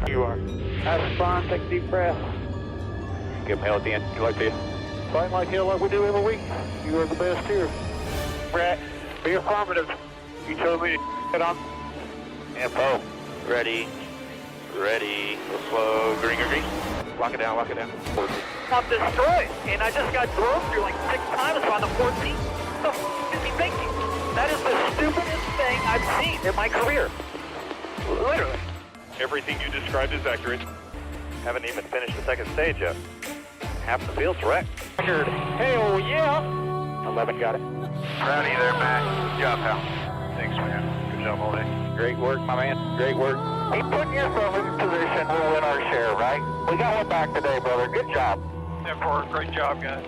You are. Have fun, take a deep breath. Give him hell at the end. Good luck to you. Fight like hell like we do every week. You are the best here. Brett, be affirmative. You told me to get on. Info. Ready. Ready. Go slow. Green, green, green. Lock it down, lock it down. I'm destroyed, and I just got drove through like 6 times on the 14th. What the f*** is he thinking? That is the stupidest thing I've seen in my career. Literally. Everything you described is accurate. Haven't even finished the second stage yet. Half the field's wrecked. Hell yeah! 11 got it. Proud of you there, Matt. Good job, pal. Thanks, man. Good job all day. Great work, my man. Great work. Keep putting yourself in position. We'll win our share, right? We got one back today, brother. Good job. 10-4, great job, guys.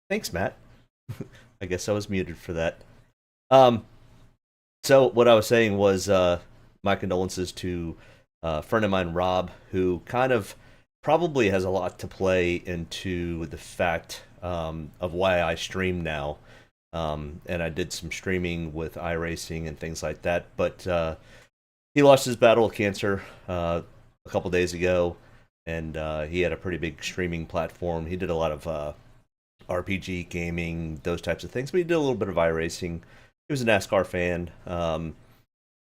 Thanks, Matt. I guess I was muted for that. So what I was saying was my condolences to a friend of mine, Rob, who kind of probably has a lot to play into the fact of why I stream now. And I did some streaming with iRacing and things like that. But he lost his battle with cancer a couple days ago, and he had a pretty big streaming platform. He did a lot of RPG gaming, those types of things, but he did a little bit of iRacing. He was a NASCAR fan.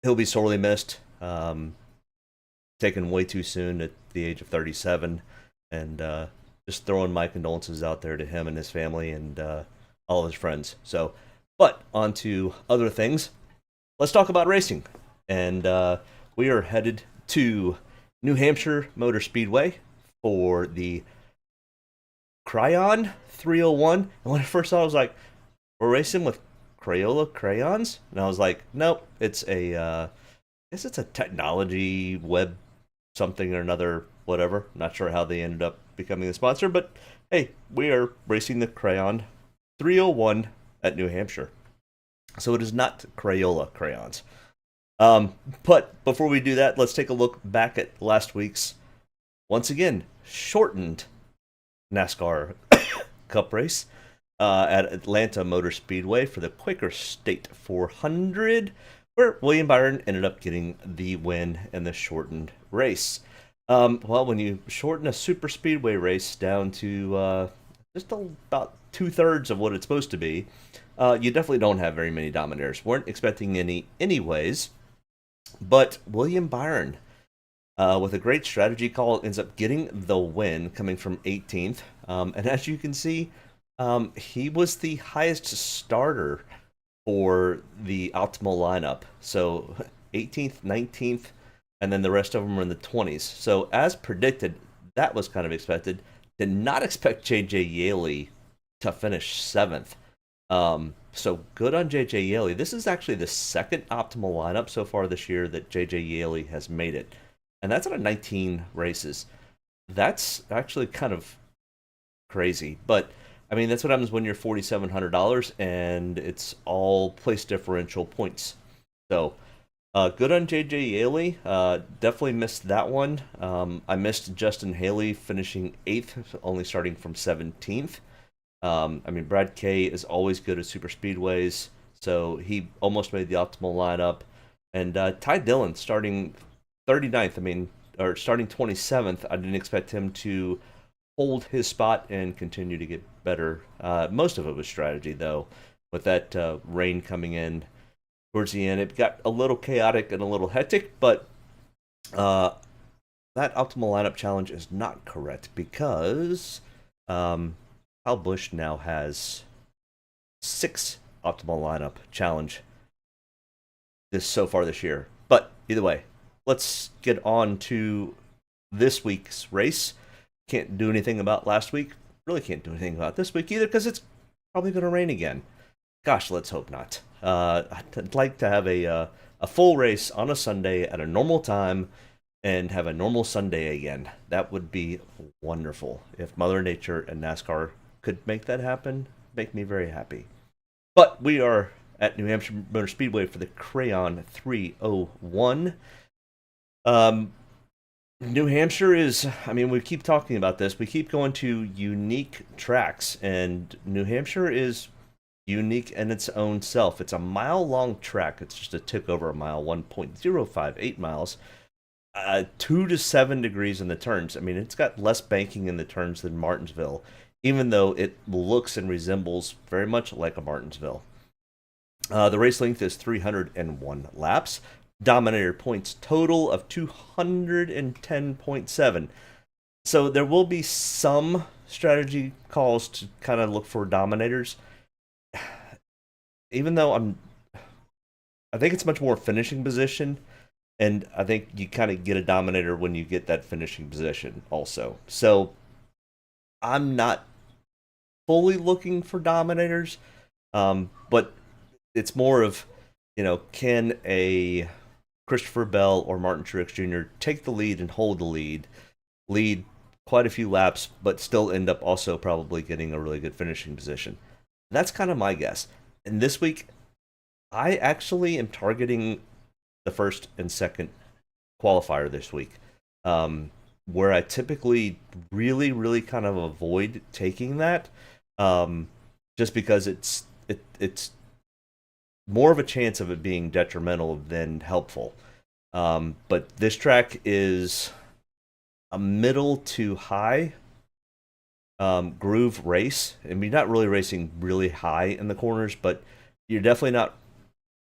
He'll be sorely missed. Taken way too soon at the age of 37, and just throwing my condolences out there to him and his family and all of his friends. So, but on to other things. Let's talk about racing. And we are headed to New Hampshire Motor Speedway for the Crayon 301. And when I first saw it, I was like, we're racing with Crayola crayons? And I was like, nope, it's a, I guess it's a technology web something or another, whatever. Not sure how they ended up becoming the sponsor, but hey, we are racing the Crayon 301 at New Hampshire. So it is not Crayola crayons. But before we do that, let's take a look back at last week's, once again, shortened NASCAR Cup race at Atlanta Motor Speedway for the Quaker State 400, where William Byron ended up getting the win in the shortened race. Well, when you shorten a super speedway race down to just about 2/3 of what it's supposed to be, you definitely don't have very many dominaires. Weren't expecting any anyways, but William Byron, with a great strategy call, ends up getting the win, coming from 18th. And as you can see, he was the highest starter for the optimal lineup. So 18th, 19th, and then the rest of them were in the 20s. So as predicted, that was kind of expected. Did not expect J.J. Yaley to finish 7th. So good on J.J. Yaley. This is actually the second optimal lineup so far this year that J.J. Yaley has made it. And that's out of 19 races. That's actually kind of crazy. But, I mean, that's what happens when you're $4,700 and it's all place differential points. So, good on J.J. Yaley. Definitely missed that one. I missed Justin Haley finishing 8th, only starting from 17th. I mean, Brad Kay is always good at super speedways, so he almost made the optimal lineup. And Ty Dillon starting 39th, or starting 27th. I didn't expect him to hold his spot and continue to get better. Most of it was strategy, though, with that rain coming in towards the end. It got a little chaotic and a little hectic, but that optimal lineup challenge is not correct because Kyle Busch now has 6 optimal lineup challenge so far this year. But either way, let's get on to this week's race. Can't do anything about last week. Really can't do anything about this week either because it's probably going to rain again. Gosh, let's hope not. I'd like to have a full race on a Sunday at a normal time and have a normal Sunday again. That would be wonderful. If Mother Nature and NASCAR could make that happen, make me very happy. But we are at New Hampshire Motor Speedway for the Crayon 301. New Hampshire is, I mean, we keep talking about this. We keep going to unique tracks, and New Hampshire is unique in its own self. It's a mile-long track. It's just a tick over a mile, 1.058 miles. 2 to 7 degrees in the turns. I mean, it's got less banking in the turns than Martinsville, even though it looks and resembles very much like a Martinsville. The race length is 301 laps. Dominator points total of 210.7. So there will be some strategy calls to kind of look for dominators. Even though I think it's much more finishing position, and I think you kind of get a dominator when you get that finishing position also. So I'm not fully looking for dominators, but it's more of, can a Christopher Bell or Martin Truex Jr. take the lead and hold the lead quite a few laps, but still end up also probably getting a really good finishing position. That's kind of my guess. And this week, I actually am targeting the first and second qualifier this week, where I typically really, really kind of avoid taking that, just because it's more of a chance of it being detrimental than helpful. But this track is a middle to high groove race. I mean, you're not really racing really high in the corners, but you're definitely not.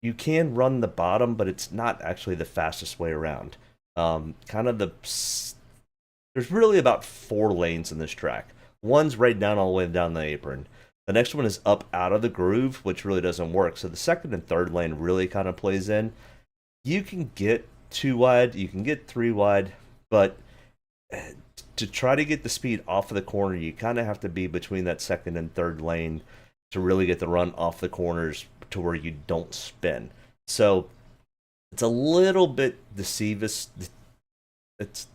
You can run the bottom, but it's not actually the fastest way around. There's really about 4 lanes in this track. One's right down all the way down the apron. The next one is up out of the groove, which really doesn't work. So the second and third lane really kind of plays in. You can get 2 wide, you can get 3 wide, but to try to get the speed off of the corner, you kind of have to be between that second and third lane to really get the run off the corners to where you don't spin. So it's a little bit deceivious. It's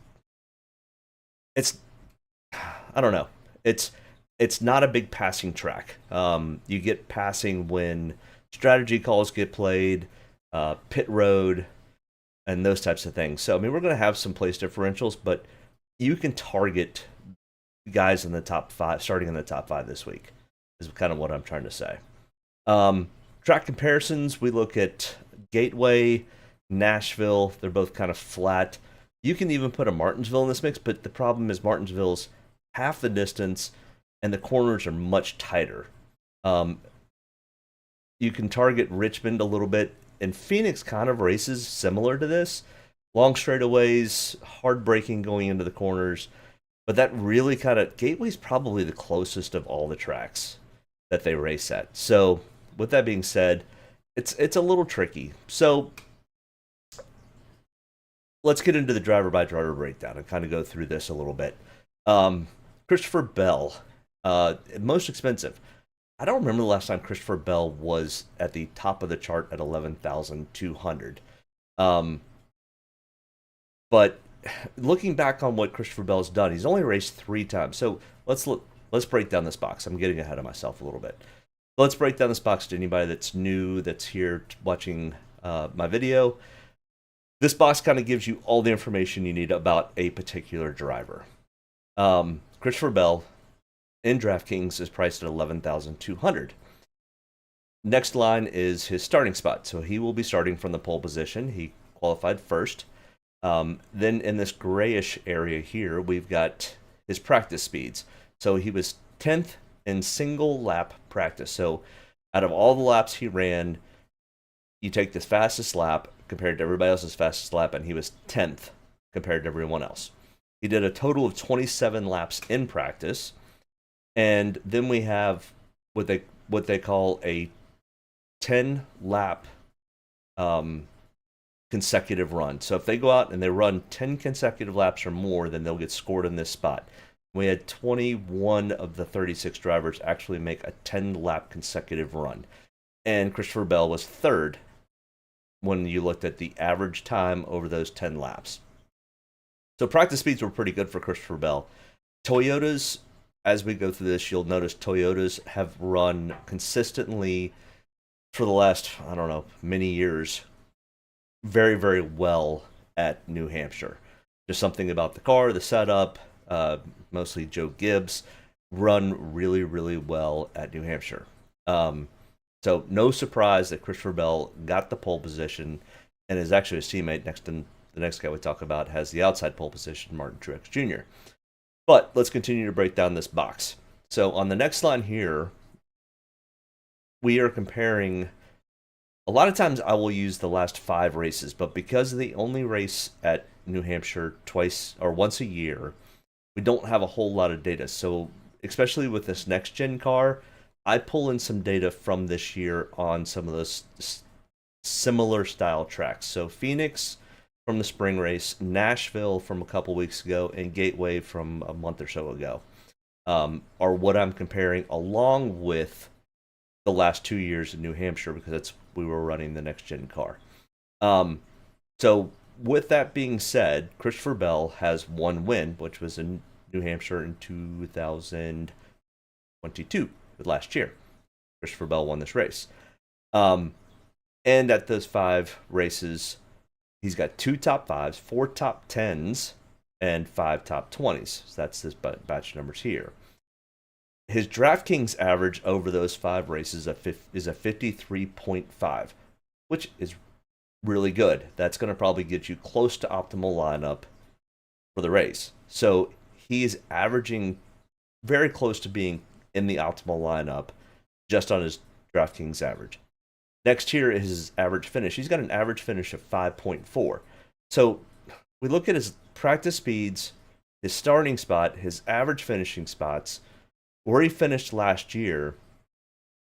I don't know. It's not a big passing track. You get passing when strategy calls get played, pit road, and those types of things. So, I mean, we're going to have some place differentials, but you can target guys in the top 5, starting in the top 5 this week, is kind of what I'm trying to say. Track comparisons, we look at Gateway, Nashville. They're both kind of flat. You can even put a Martinsville in this mix, but the problem is Martinsville's half the distance, and the corners are much tighter. You can target Richmond a little bit, and Phoenix kind of races similar to this. Long straightaways, hard braking going into the corners, but that really kind of, Gateway's probably the closest of all the tracks that they race at. So, with that being said, it's a little tricky. So, let's get into the driver-by-driver breakdown and kind of go through this a little bit. Christopher Bell, most expensive. I don't remember the last time Christopher Bell was at the top of the chart at 11,200. But looking back on what Christopher Bell's done, he's only raced 3 times. So let's break down this box. I'm getting ahead of myself a little bit. Let's break down this box to anybody that's new, that's here watching my video. This box kind of gives you all the information you need about a particular driver. Christopher Bell in Draftkings is priced at $11,200. Next line is his starting spot. So he will be starting from the pole position. He qualified first. Then in this grayish area here, we've got his practice speeds. So he was 10th in single lap practice. So out of all the laps he ran, you take this fastest lap compared to everybody else's fastest lap, and he was 10th compared to everyone else. He did a total of 27 laps in practice, and then we have what they call a 10 lap consecutive run. So if they go out and they run 10 consecutive laps or more, then they'll get scored in this spot. We had 21 of the 36 drivers actually make a 10 lap consecutive run, and Christopher Bell was third when you looked at the average time over those 10 laps. So practice speeds were pretty good for Christopher Bell. Toyotas, as we go through this, you'll notice Toyotas have run consistently for the last, I don't know, many years, very, very well at New Hampshire. Just something about the car, the setup, mostly Joe Gibbs, run really, really well at New Hampshire. So no surprise that Christopher Bell got the pole position, and is actually his teammate. The next guy we talk about has the outside pole position, Martin Truex Jr. But let's continue to break down this box. So on the next line here, we are comparing. A lot of times I will use the last 5 races, but because they only race at New Hampshire twice or once a year, we don't have a whole lot of data. So especially with this next gen car, I pull in some data from this year on some of those similar style tracks. So Phoenix from the spring race, Nashville from a couple weeks ago, and Gateway from a month or so ago are what I'm comparing, along with the last 2 years in New Hampshire, because we were running the next gen car. So with that being said, Christopher Bell has 1 win, which was in New Hampshire in 2022, last year. Christopher Bell won this race. And at those 5 races, he's got 2 top 5s, 4 top 10s, and 5 top 20s. So that's this batch numbers here. His Draftkings average over those 5 races is a 53.5, which is really good. That's going to probably get you close to optimal lineup for the race. So he is averaging very close to being in the optimal lineup just on his Draftkings average. Next here is his average finish. He's got an average finish of 5.4. So we look at his practice speeds, his starting spot, his average finishing spots, where he finished last year,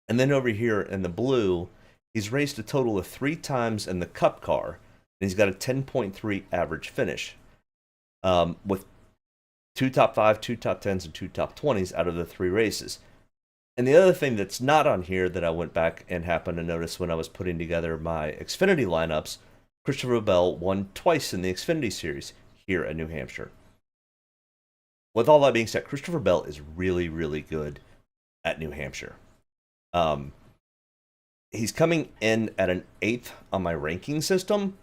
and then over here in the blue, he's raced a total of 3 times in the Cup car, and he's got a 10.3 average finish, with 2 top 5, 2 top 10s, and 2 top 20s out of the 3 races. And the other thing that's not on here that I went back and happened to notice when I was putting together my Xfinity lineups, Christopher Bell won twice in the Xfinity Series here at New Hampshire. With all that being said, Christopher Bell is really, really good at New Hampshire. He's coming in at an 8th on my ranking system.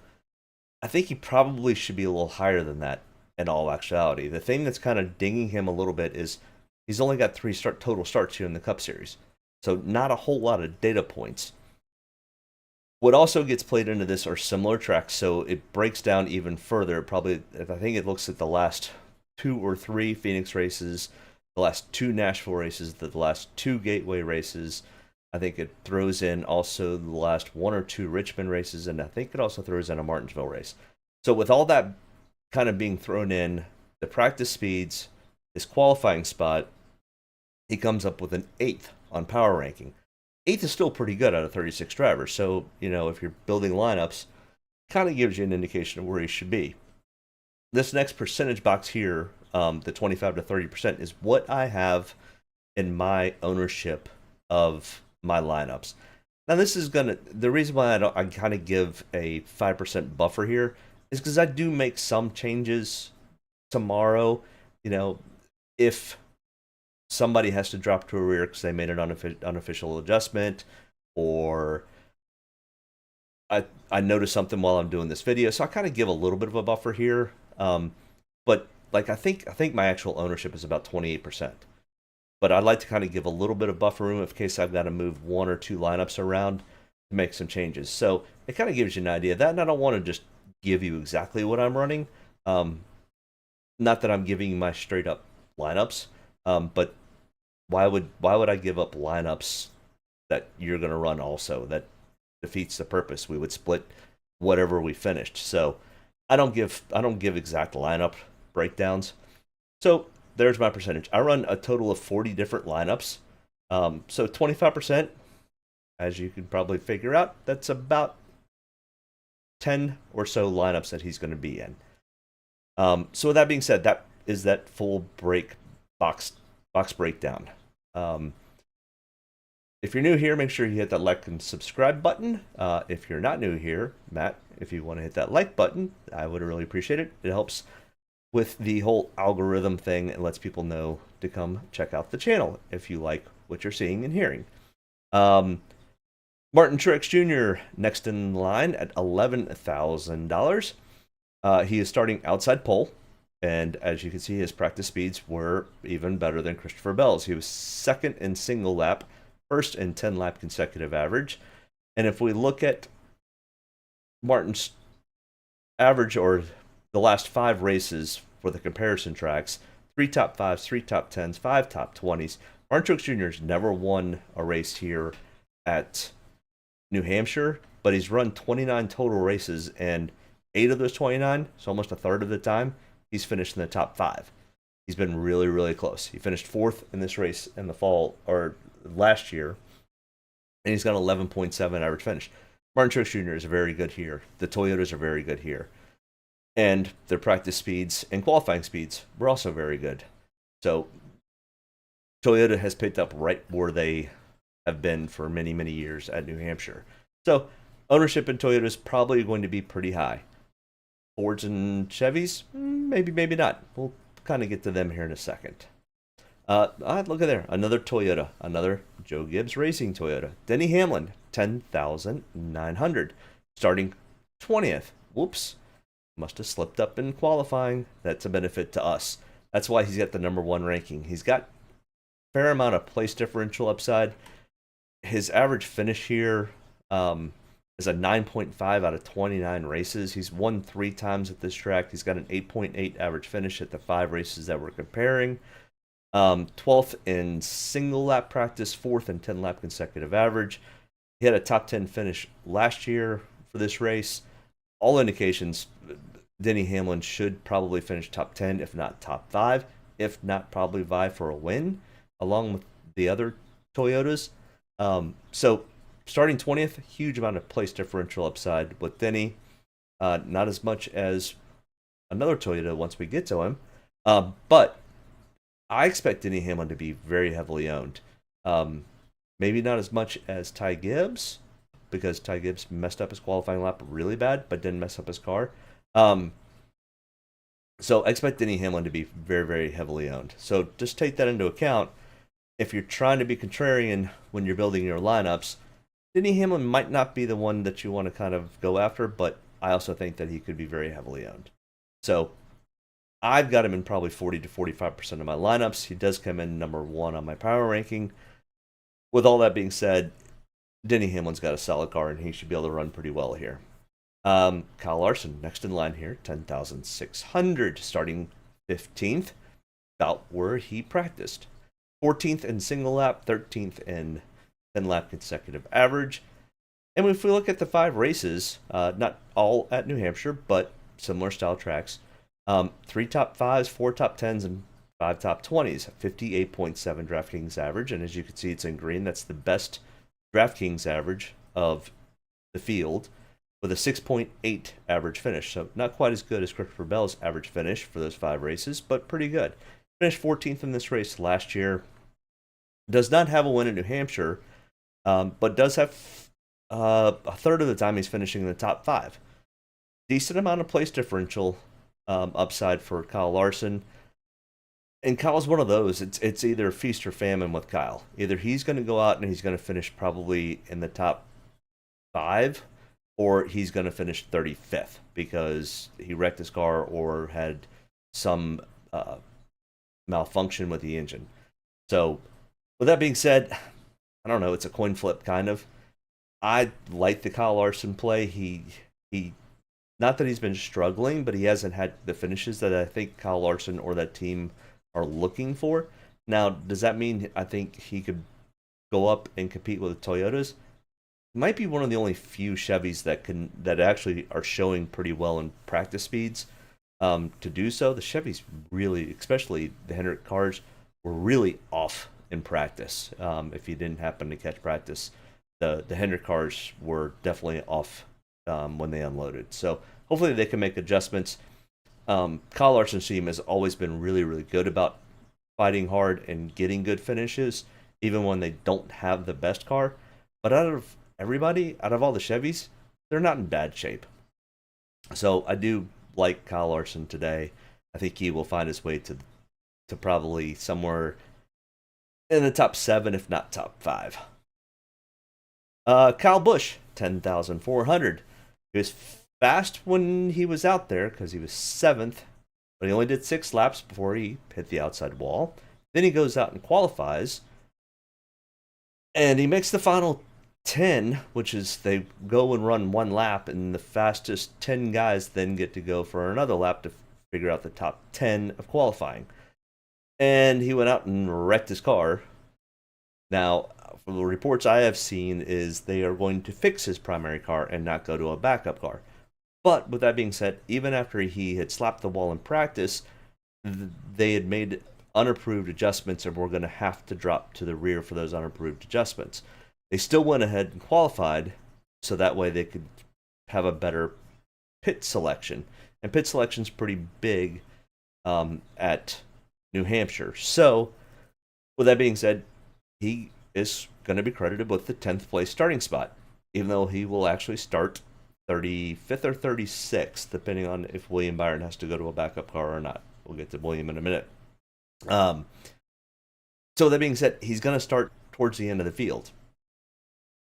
I think he probably should be a little higher than that in all actuality. The thing that's kind of dinging him a little bit is he's only got 3 total starts here in the Cup Series. So not a whole lot of data points. What also gets played into this are similar tracks, so it breaks down even further. I think it looks at the last 2 or 3 Phoenix races, the last 2 Nashville races, the last 2 Gateway races. I think it throws in also the last 1 or 2 Richmond races, and I think it also throws in a Martinsville race. So with all that kind of being thrown in, the practice speeds, his qualifying spot, he comes up with an 8th on power ranking. 8th is still pretty good out of 36 drivers. So, if you're building lineups, kind of gives you an indication of where he should be. This next percentage box here, the 25 to 30%, is what I have in my ownership of my lineups. Now, this is the reason why I kind of give a 5% buffer here is because I do make some changes tomorrow. If somebody has to drop to a rear because they made an unofficial adjustment, or I noticed something while I'm doing this video, so I kind of give a little bit of a buffer here. But I think my actual ownership is about 28%. But I'd like to kind of give a little bit of buffer room in case I've got to move 1 or 2 lineups around to make some changes. So it kind of gives you an idea of that, and I don't want to just give you exactly what I'm running. Not that I'm giving you my straight up lineups, but why would I give up lineups that you're going to run also? That defeats the purpose. We would split whatever we finished. So I don't give exact lineup breakdowns. So there's my percentage. I run a total of 40 different lineups. So 25%, as you can probably figure out, that's about 10 or so lineups that he's going to be in. So with that being said, that is that full break box breakdown. If you're new here, make sure you hit that like and subscribe button. If you're not new here, Matt, if you want to hit that like button, I would really appreciate it. It helps with the whole algorithm thing and lets people know to come check out the channel if you like what you're seeing and hearing. Martin Truex Jr. next in line at $11,000. He is starting outside pole, and as you can see, his practice speeds were even better than Christopher Bell's. He was second in single lap, first in 10-lap consecutive average. And if we look at Martin's average, or the last 5 races for the comparison tracks, 3 top 5s, 3 top 10s, 5 top 20s. Martin Truex Jr. has never won a race here at New Hampshire, but he's run 29 total races, and 8 of those 29, so almost a third of the time, he's finished in the top 5. He's been really, really close. He finished 4th in this race in the fall, or last year, and he's got an 11.7 average finish. Martin Truex Jr. is very good here. The Toyotas are very good here. And their practice speeds and qualifying speeds were also very good. So Toyota has picked up right where they have been for many, many years at New Hampshire. So ownership in Toyota is probably going to be pretty high. Fords and Chevys, maybe, maybe not. We'll kind of get to them here in a second. Look at there, another Toyota, another Joe Gibbs Racing Toyota. Denny Hamlin, 10,900, starting 20th. Whoops, must have slipped up in qualifying. That's a benefit to us. That's why he's got the #1 ranking. He's got a fair amount of place differential upside. His average finish here is a 9.5 out of 29 races. He's won 3 times at this track. He's got an 8.8 average finish at the 5 races that we're comparing. 12th in single lap practice, 4th in 10-lap consecutive average. He had a top 10 finish last year for this race. All indications, Denny Hamlin should probably finish top 10, if not top 5, if not probably vie for a win, along with the other Toyotas. So starting 20th, huge amount of place differential upside with Denny. Not as much as another Toyota once we get to him. But I expect Denny Hamlin to be very heavily owned. Maybe not as much as Ty Gibbs, because Ty Gibbs messed up his qualifying lap really bad, but didn't mess up his car. So I expect Denny Hamlin to be very, very heavily owned. So just take that into account. If you're trying to be contrarian when you're building your lineups, Denny Hamlin might not be the one that you want to kind of go after, but I also think that he could be very heavily owned. So I've got him in probably 40 to 45% of my lineups. He does come in #1 on my power ranking. With all that being said, Denny Hamlin's got a solid car, and he should be able to run pretty well here. Kyle Larson, next in line here, 10,600, starting 15th, about where he practiced. 14th in single lap, 13th in 10-lap consecutive average. And if we look at the 5 races, not all at New Hampshire, but similar style tracks, 3 top 5s, 4 top 10s, and 5 top 20s, 58.7 Draftkings average. And as you can see, it's in green. That's the best Draftkings average of the field, with a 6.8 average finish. So not quite as good as Christopher Bell's average finish for those 5 races, but pretty good. Finished 14th in this race last year. Does not have a win in New Hampshire, but does have a third of the time he's finishing in the top 5. Decent amount of place differential upside for Kyle Larson. And Kyle's one of those. It's either feast or famine with Kyle. Either he's going to go out and he's going to finish probably in the top 5, or he's going to finish 35th because he wrecked his car or had some malfunction with the engine. So, with that being said, I don't know. It's a coin flip, kind of. I like the Kyle Larson play. He not that he's been struggling, but he hasn't had the finishes that I think Kyle Larson or that team are looking for. Now, does that mean I think he could go up and compete with the Toyotas? He might be one of the only few Chevys that actually are showing pretty well in practice speeds. to do so. The Chevys really, especially the Hendrick cars, were really off in practice. If you didn't happen to catch practice, the Hendrick cars were definitely off when they unloaded. So hopefully they can make adjustments. Kyle Larson's team has always been really, really good about fighting hard and getting good finishes, even when they don't have the best car. But out of everybody, out of all the Chevys, they're not in bad shape. So I do like Kyle Larson today. I think he will find his way to probably somewhere in the top 7, if not top 5. Kyle Busch, 10,400. He was fast when he was out there because he was 7th, but he only did 6 laps before he hit the outside wall. Then he goes out and qualifies, and he makes the final 10, which is they go and run 1 lap, and the fastest 10 guys then get to go for another lap to figure out the top 10 of qualifying. And he went out and wrecked his car. Now, from the reports I have seen, is they are going to fix his primary car and not go to a backup car. But with that being said, even after he had slapped the wall in practice, they had made unapproved adjustments and were going to have to drop to the rear for those unapproved adjustments. They still went ahead and qualified, so that way they could have a better pit selection. And pit selection's pretty big at New Hampshire. So, with that being said, he is going to be credited with the 10th place starting spot, even though he will actually start 35th or 36th, depending on if William Byron has to go to a backup car or not. We'll get to William in a minute. So, with that being said, he's going to start towards the end of the field.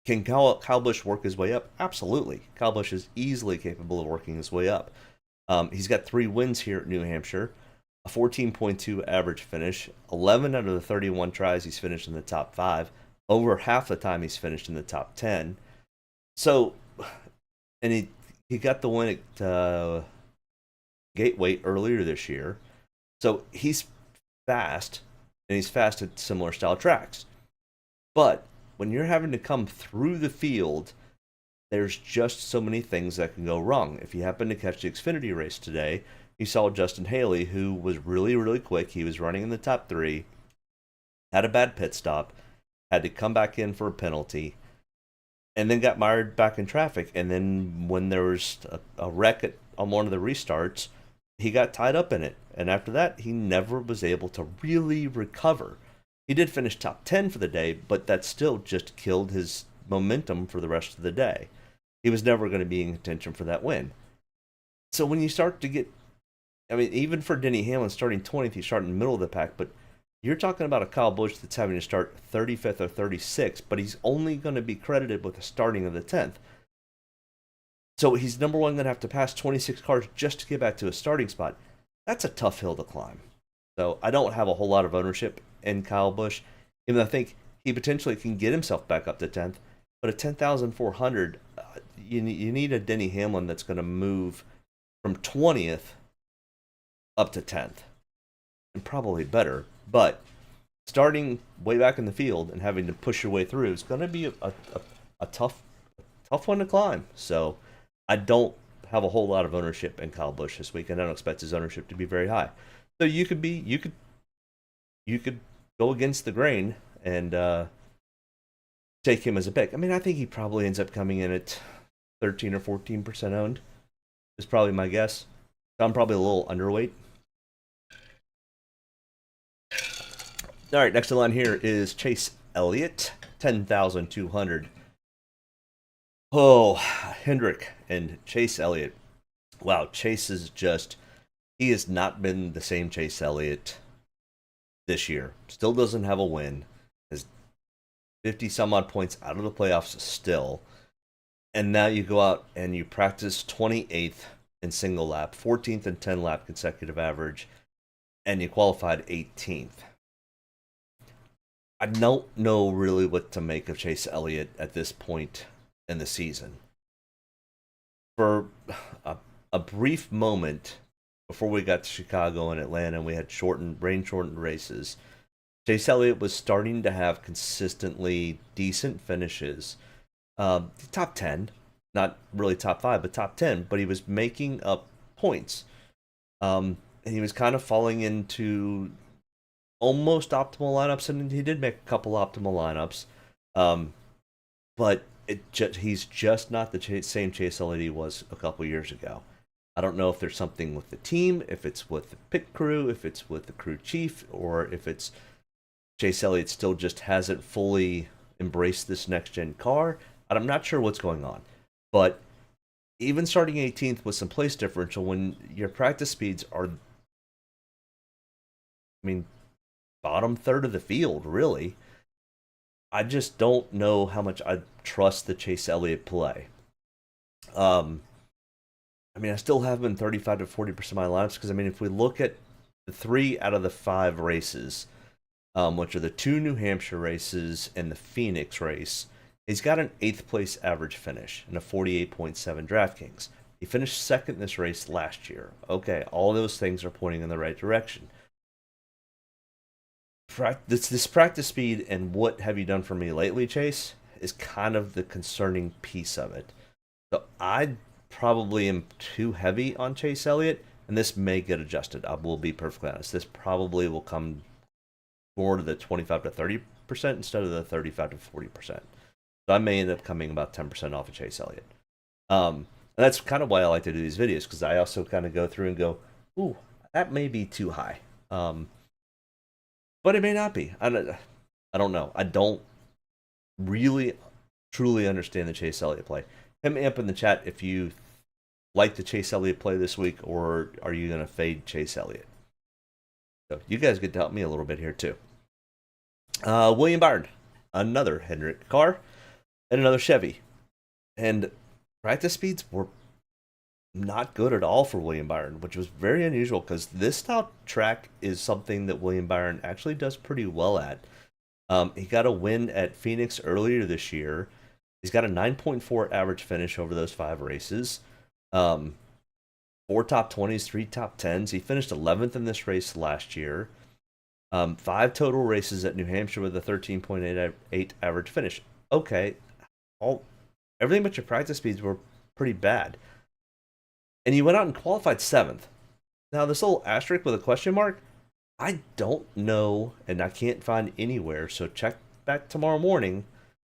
Can Kyle Busch work his way up? Absolutely. Kyle Busch is easily capable of working his way up. He's got 3 wins here at New Hampshire, a 14.2 average finish, 11 out of the 31 tries he's finished in the top 5. Over half the time he's finished in the top 10. So, and he got the win at Gateway earlier this year. So he's fast, and he's fast at similar style tracks. But when you're having to come through the field, there's just so many things that can go wrong. If you happen to catch the Xfinity race today, you saw Justin Haley, who was really, really quick. He was running in the top 3, had a bad pit stop, had to come back in for a penalty, and then got mired back in traffic. And then when there was a wreck on one of the restarts, he got tied up in it. And after that, he never was able to really recover. He did finish top 10 for the day, but that still just killed his momentum for the rest of the day. He was never going to be in contention for that win. So when you start to get, I mean, even for Denny Hamlin starting 20th, he's starting in the middle of the pack, but you're talking about a Kyle Busch that's having to start 35th or 36th, but he's only going to be credited with the starting of the 10th. So he's number one going to have to pass 26 cars just to get back to a starting spot. That's a tough hill to climb. So I don't have a whole lot of ownership in Kyle Busch, even though I think he potentially can get himself back up to 10th. But at 10,400, you need a Denny Hamlin that's going to move from 20th up to 10th, and probably better. But starting way back in the field and having to push your way through is going to be a tough one to climb. So I don't have a whole lot of ownership in Kyle Busch this week, and I don't expect his ownership to be very high. So you could go against the grain and take him as a pick. I mean, I think he probably ends up coming in at 13 or 14% owned, is probably my guess. So I'm probably a little underweight. All right, next in line here is Chase Elliott, 10,200. Oh, Hendrick and Chase Elliott. Wow, Chase is just, he has not been the same Chase Elliott this year. Still doesn't have a win. Has 50 some odd points out of the playoffs still. And now you go out and you practice 28th in single lap, 14th and 10 lap consecutive average, and you qualified 18th. I don't know really what to make of Chase Elliott at this point in the season. For a brief moment before we got to Chicago and Atlanta and we had rain-shortened races, Chase Elliott was starting to have consistently decent finishes. Top 10, not really top 5, but top 10, but he was making up points. And he was kind of falling into almost optimal lineups, and he did make a couple optimal lineups. But he's just not the same Chase Elliott he was a couple years ago. I don't know if there's something with the team, if it's with the pit crew, if it's with the crew chief, or if it's Chase Elliott still just hasn't fully embraced this next gen car. I'm not sure what's going on. But even starting 18th with some place differential, when your practice speeds are, bottom third of the field, really, I just don't know how much I trust the Chase Elliott play. I still have him in 35 to 40% of my lineups because, if we look at the 3 out of the 5 races, which are the 2 New Hampshire races and the Phoenix race, he's got an 8th place average finish and a 48.7 Draftkings. He finished second in this race last year. Okay, all those things are pointing in the right direction. This practice speed and what have you done for me lately, Chase, is kind of the concerning piece of it. So I probably am too heavy on Chase Elliott, and this may get adjusted. I will be perfectly honest. This probably will come more to the 25 to 30% instead of the 35 to 40%. So I may end up coming about 10% off of Chase Elliott. And that's kind of why I like to do these videos, because I also kind of go through and go, ooh, that may be too high. But it may not be. I don't know. I don't really, truly understand the Chase Elliott play. Hit me up in the chat if you like the Chase Elliott play this week, or are you going to fade Chase Elliott? So you guys get to help me a little bit here too. William Byron, another Hendrick car, and another Chevy. And practice speeds were not good at all for William Byron, which was very unusual because this style track is something that William Byron actually does pretty well at. He got a win at Phoenix earlier this year. He's got a 9.4 average finish over those 5 races. 4 top 20s, 3 top 10s. He finished 11th in this race last year. 5 total races at New Hampshire with a 13.88 average finish. Okay, everything but your practice speeds were pretty bad. And he went out and qualified 7th. Now, this little asterisk with a question mark, I don't know, and I can't find anywhere, so check back tomorrow morning.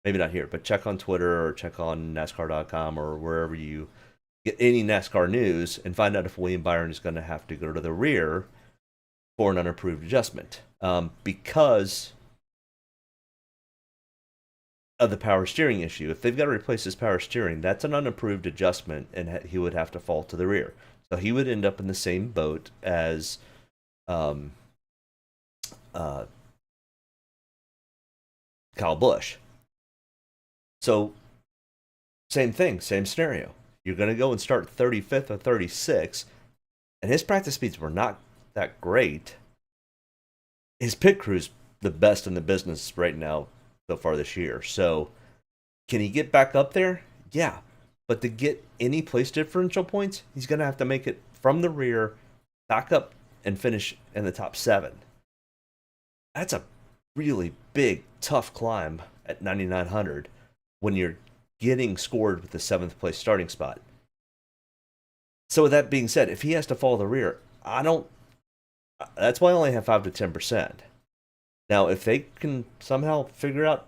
Maybe not here, but check on Twitter or check on NASCAR.com or wherever you get any NASCAR news and find out if William Byron is going to have to go to the rear for an unapproved adjustment. Because of the power steering issue. If they've got to replace his power steering, that's an unapproved adjustment, and he would have to fall to the rear. So he would end up in the same boat as Kyle Busch. So same thing, same scenario. You're going to go and start 35th or 36th, and his practice speeds were not that great. His pit crew's the best in the business right now so far this year. So can he get back up there? Yeah. But to get any place differential points, he's going to have to make it from the rear, back up, and finish in the top 7. That's a really big, tough climb at 9,900 when you're getting scored with the 7th place starting spot. So with that being said, if he has to fall the rear, that's why I only have 5 to 10%. Now, if they can somehow figure out,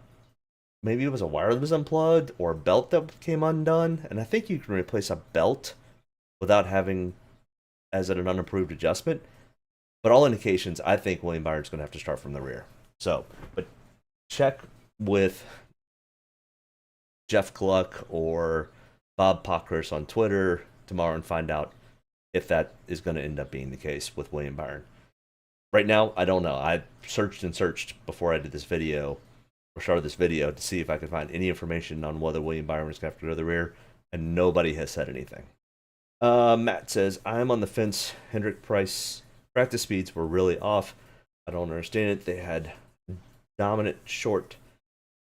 maybe it was a wire that was unplugged or a belt that came undone, and I think you can replace a belt without having as an unapproved adjustment. But all indications, I think William Byron's going to have to start from the rear. So, but check with Jeff Gluck or Bob Pockhurst on Twitter tomorrow and find out if that is going to end up being the case with William Byron. Right now, I don't know. I searched and searched before I did this video, or started this video, to see if I could find any information on whether William Byron is going to have to go to the rear, and nobody has said anything. Matt says, I'm on the fence. Hendrick Price practice speeds were really off. I don't understand it. They had dominant short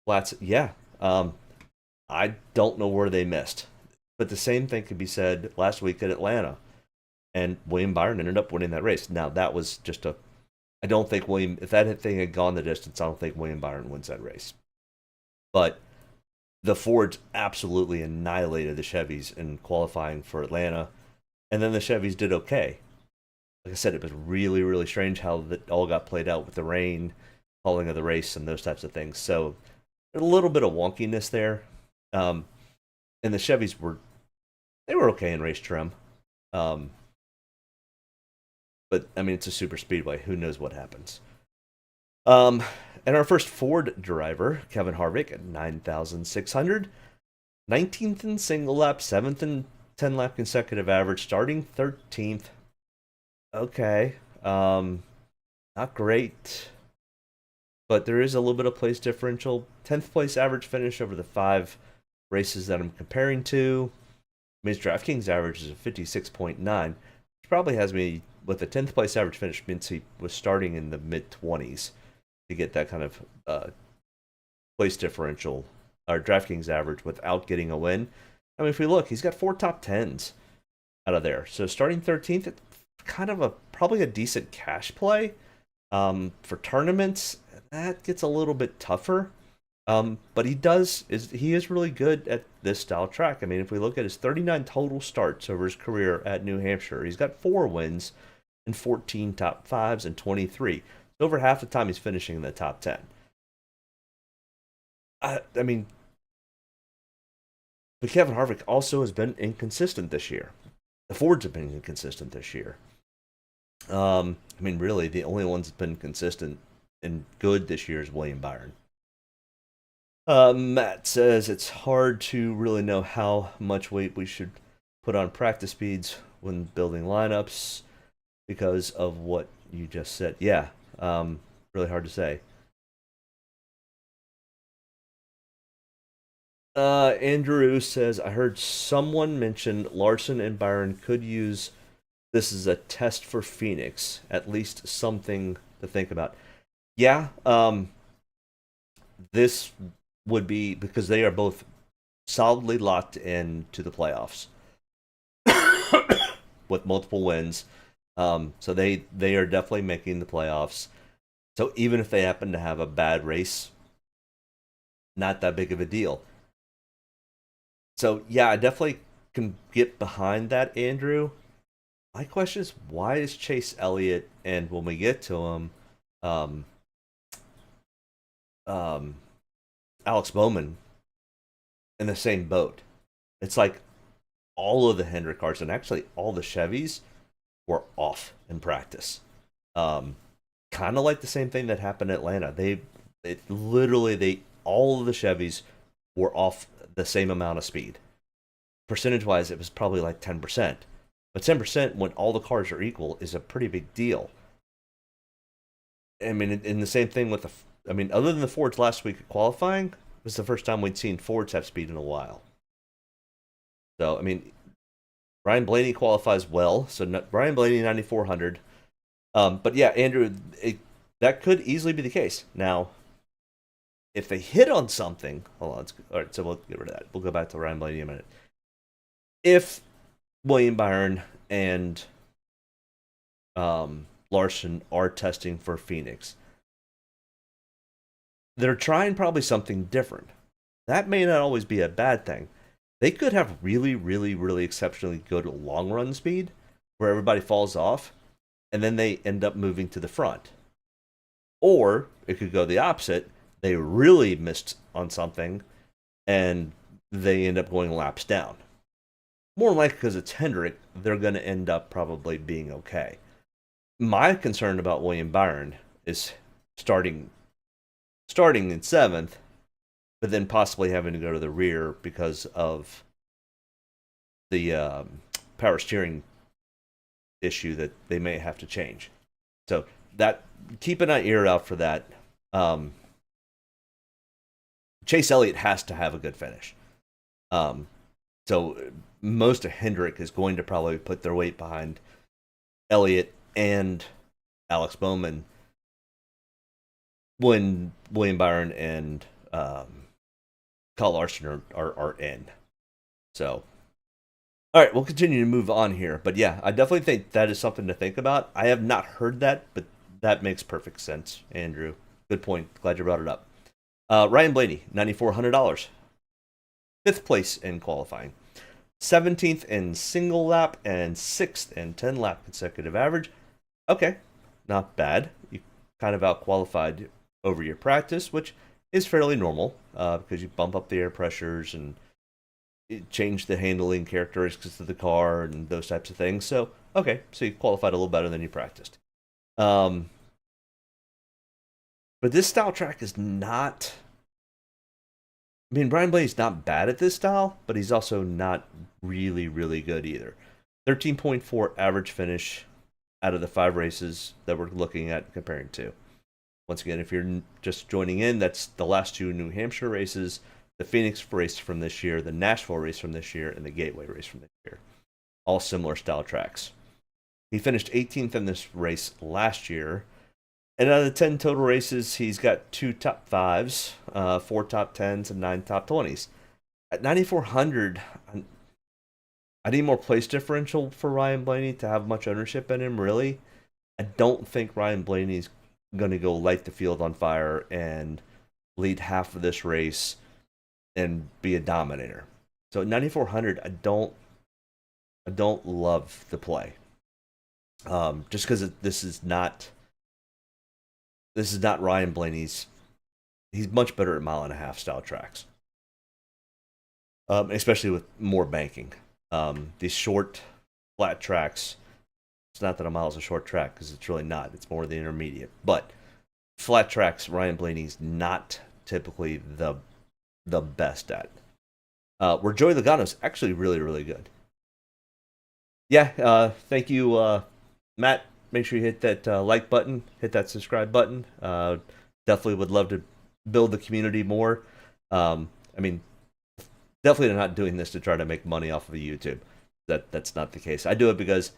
flats. Yeah. I don't know where they missed. But the same thing could be said last week at Atlanta. And William Byron ended up winning that race. Now, that was just I don't think if that thing had gone the distance, I don't think William Byron wins that race. But the Fords absolutely annihilated the Chevys in qualifying for Atlanta. And then the Chevys did okay. like I said, it was really, really strange how that all got played out with the rain, calling of the race, and those types of things. So a little bit of wonkiness there. And the Chevys were okay in race trim. But I mean, it's a super speedway. Who knows what happens? And our first Ford driver, Kevin Harvick, at 9,600, 19th in single lap, 7th in 10 lap consecutive average, starting 13th. Okay, not great, but there is a little bit of place differential. 10th place average finish over the 5 races that I'm comparing to. His Draftkings average is a 56.9, which probably has me with a 10th place average finish means he was starting in the mid 20s to get that kind of place differential or Draftkings average without getting a win. I mean, if we look, he's got 4 top 10s out of there. So starting 13th, it's kind of probably a decent cash play. For tournaments, that gets a little bit tougher. But he is really good at this style track. I mean, if we look at his 39 total starts over his career at New Hampshire, he's got 4 wins and 14 top 5s and 23. So over half the time he's finishing in the top 10. I mean, but Kevin Harvick also has been inconsistent this year. The Fords have been inconsistent this year. I mean, really, the only ones that's been consistent and good this year is William Byron. Matt says it's hard to really know how much weight we should put on practice speeds when building lineups because of what you just said. Yeah, really hard to say. Andrew says, I heard someone mention Larson and Byron could use this as a test for Phoenix. At least something to think about. Yeah, this would be because they are both solidly locked into the playoffs with multiple wins. So they are definitely making the playoffs. So even if they happen to have a bad race, not that big of a deal. So yeah, I definitely can get behind that, Andrew. My question is, why is Chase Elliott and when we get to him, Alex Bowman in the same boat? It's like all of the Hendrick cars and actually all the Chevys were off in practice. Kind of like the same thing that happened in Atlanta. All of the Chevys were off the same amount of speed. Percentage-wise, it was probably like 10%. But 10% when all the cars are equal is a pretty big deal. I mean, in the same thing with other than the Fords last week at qualifying, it was the first time we'd seen Fords have speed in a while. So, I mean, Ryan Blaney qualifies well. So, Ryan Blaney, 9,400. But yeah, Andrew, that could easily be the case. Now, if they hit on something, hold on. All right, so we'll get rid of that. We'll go back to Ryan Blaney in a minute. If William Byron and Larson are testing for Phoenix, they're trying probably something different. That may not always be a bad thing. They could have really, really, really exceptionally good long run speed where everybody falls off and then they end up moving to the front. Or it could go the opposite. They really missed on something and they end up going laps down. More than likely, because it's Hendrick, they're going to end up probably being okay. My concern about William Byron is starting in 7th, but then possibly having to go to the rear because of the power steering issue that they may have to change. So that keep an ear out for that. Chase Elliott has to have a good finish. So most of Hendrick is going to probably put their weight behind Elliott and Alex Bowman when William Byron and Kyle Larson are in. So, all right, we'll continue to move on here. But yeah, I definitely think that is something to think about. I have not heard that, but that makes perfect sense, Andrew. Good point. Glad you brought it up. Ryan Blaney, $9,400. 5th place in qualifying. 17th in single lap and 6th in 10 lap consecutive average. Okay, not bad. You kind of out-qualified over your practice, which is fairly normal because you bump up the air pressures and change the handling characteristics of the car and those types of things. So, okay, so you qualified a little better than you practiced. But this style track is not. I mean, Ryan Blaney's not bad at this style, but he's also not really, really good either. 13.4 average finish out of the 5 races that we're looking at comparing to. Once again, if you're just joining in, that's the last 2 New Hampshire races, the Phoenix race from this year, the Nashville race from this year, and the Gateway race from this year. All similar style tracks. He finished 18th in this race last year. And out of the 10 total races, he's got 2 top 5s, 4 top 10s, and 9 top 20s. At 9,400, I need more place differential for Ryan Blaney to have much ownership in him, really. I don't think Ryan Blaney's going to go light the field on fire and lead half of this race and be a dominator. So at 9,400, I don't love the play. Just because this is not Ryan Blaney's. He's much better at 1.5-mile style tracks, especially with more banking. These short, flat tracks. It's not that a mile is a short track because it's really not. It's more the intermediate. But flat tracks, Ryan Blaney's not typically the best at. Where Joey Logano's actually really, really good. Yeah, thank you, Matt. Make sure you hit that like button, hit that subscribe button. Definitely would love to build the community more. I mean, definitely not doing this to try to make money off of YouTube. That's not the case. I do it because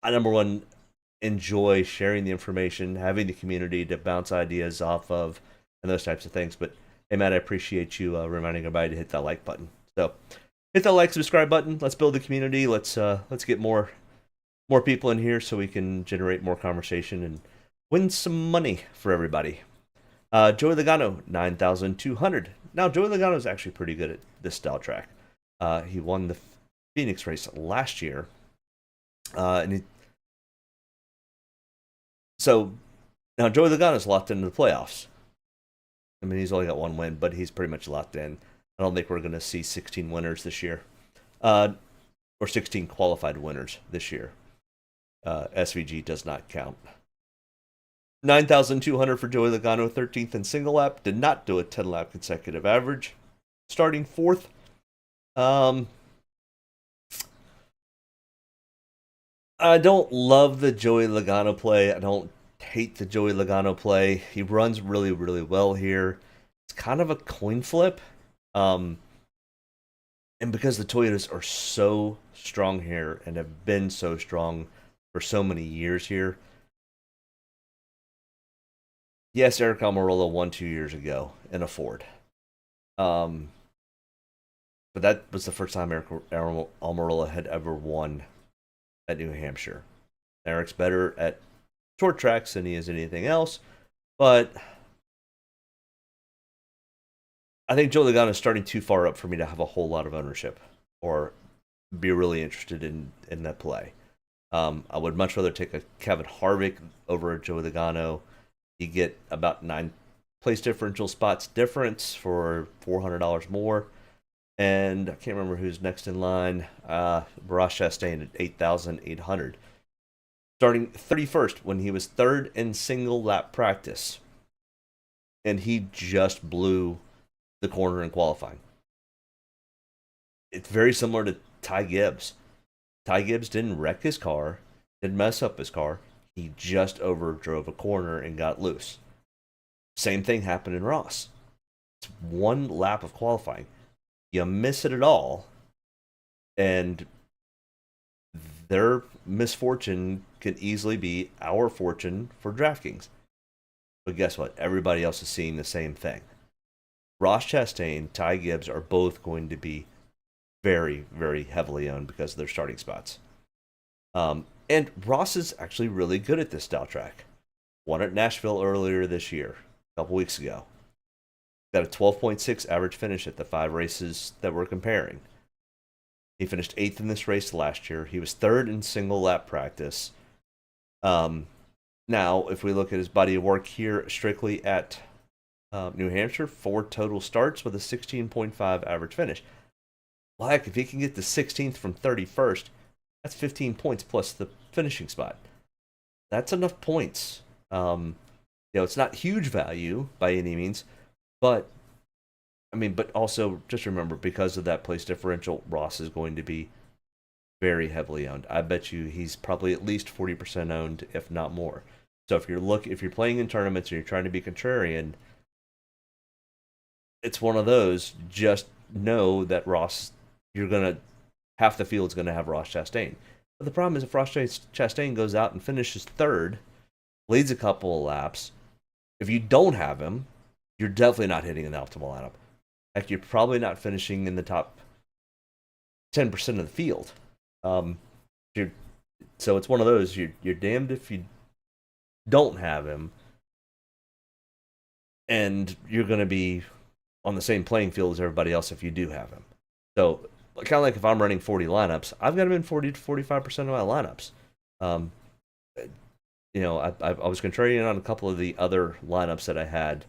I, number one, enjoy sharing the information, having the community to bounce ideas off of, and those types of things. But hey, Matt, I appreciate you reminding everybody to hit that like button. So hit that like, subscribe button. Let's build the community. Let's get more people in here so we can generate more conversation and win some money for everybody. Joey Logano, 9,200. Now, Joey Logano is actually pretty good at this style track. He won the Phoenix race last year. So now Joey Logano's locked into the playoffs. I mean, he's only got 1 win, but he's pretty much locked in. I don't think we're going to see 16 winners this year. Or 16 qualified winners this year. SVG does not count. 9,200 for Joey Logano, 13th in single lap. Did not do a 10-lap consecutive average. Starting 4th. I don't love the Joey Logano play. I don't hate the Joey Logano play. He runs really, really well here. It's kind of a coin flip. And because the Toyotas are so strong here and have been so strong for so many years here. Yes, Eric Almirola won 2 years ago in a Ford. But that was the first time Eric Almirola had ever won at New Hampshire. Eric's better at short tracks than he is anything else, but I think Joey Logano is starting too far up for me to have a whole lot of ownership or be really interested in that play. I would much rather take a Kevin Harvick over a Joey Logano. You get about 9 place differential spots difference for $400 more. And I can't remember who's next in line. Ross Chastain at 8,800. Starting 31st when he was 3rd in single lap practice. And he just blew the corner in qualifying. It's very similar to Ty Gibbs. Ty Gibbs didn't wreck his car, didn't mess up his car. He just overdrove a corner and got loose. Same thing happened in Ross. It's 1 lap of qualifying. You miss it at all, and their misfortune can easily be our fortune for Draftkings. But guess what? Everybody else is seeing the same thing. Ross Chastain, Ty Gibbs are both going to be very, very heavily owned because of their starting spots. And Ross is actually really good at this style track. Won at Nashville earlier this year, a couple weeks ago. Got a 12.6 average finish at the 5 races that we're comparing. He finished 8th in this race last year. He was 3rd in single lap practice. Now, if we look at his body of work here strictly at New Hampshire, 4 total starts with a 16.5 average finish. Well, heck, if he can get the 16th from 31st, that's 15 points plus the finishing spot. That's enough points. It's not huge value by any means, but but also just remember, because of that place differential, Ross is going to be very heavily owned. I bet you he's probably at least 40% owned, if not more. So if you're playing in tournaments and you're trying to be contrarian, it's one of those. Just know that Ross, half the field's gonna have Ross Chastain. But the problem is, if Ross Chastain goes out and finishes third, leads a couple of laps, if you don't have him, you're definitely not hitting an optimal lineup. Heck, you're probably not finishing in the top 10% of the field. So it's one of those. You're damned if you don't have him, and you're going to be on the same playing field as everybody else if you do have him. So kind of like if I'm running 40 lineups, I've got him in 40 to 45% of my lineups. I was contrarian on a couple of the other lineups that I had,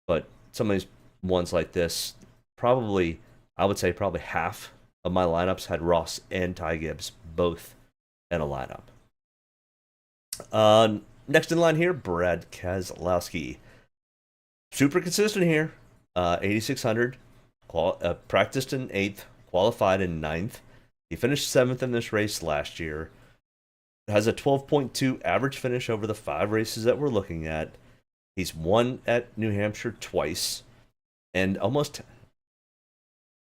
but some of these ones like this, I would say probably half of my lineups had Ross and Ty Gibbs both in a lineup. Next in line here, Brad Keselowski. Super consistent here. 8,600. Practiced in 8th. Qualified in 9th. He finished 7th in this race last year. Has a 12.2 average finish over the 5 races that we're looking at. He's won at New Hampshire twice. And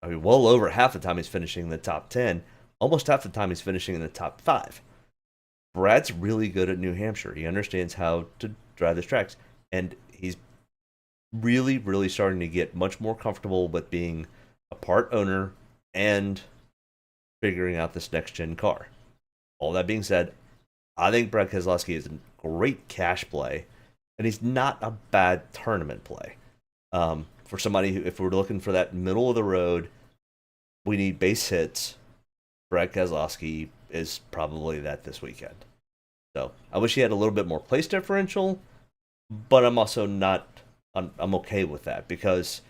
well over half the time he's finishing in the top 10. Almost half the time he's finishing in the top 5. Brad's really good at New Hampshire. He understands how to drive these tracks. And he's really, really starting to get much more comfortable with being a part owner and figuring out this next-gen car. All that being said, I think Brad Keselowski is a great cash play, and he's not a bad tournament play. For somebody who, if we're looking for that middle of the road, we need base hits, Brad Keselowski is probably that this weekend. So I wish he had a little bit more place differential, but I'm also not. I'm okay with that because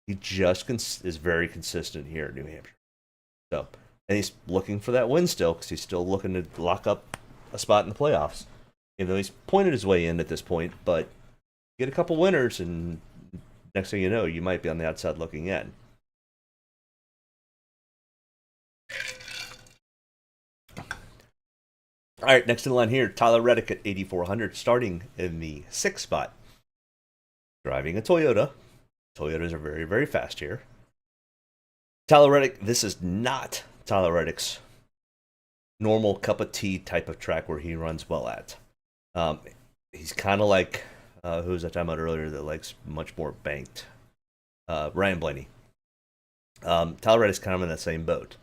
he just is very consistent here at New Hampshire. So, and he's looking for that win still because he's still looking to lock up a spot in the playoffs. Even though he's pointed his way in at this point, but get a couple winners, and next thing you know, you might be on the outside looking in. All right, next in line here, Tyler Reddick at 8,400, starting in the 6th spot. Driving a Toyota. Toyotas are very, very fast here. Tyler Reddick, this is not Tyler Reddick's normal cup of tea type of track where he runs well at. He's kind of like, who was I talking about earlier that likes much more banked? Ryan Blaney. Tyler Reddick's kind of in that same boat.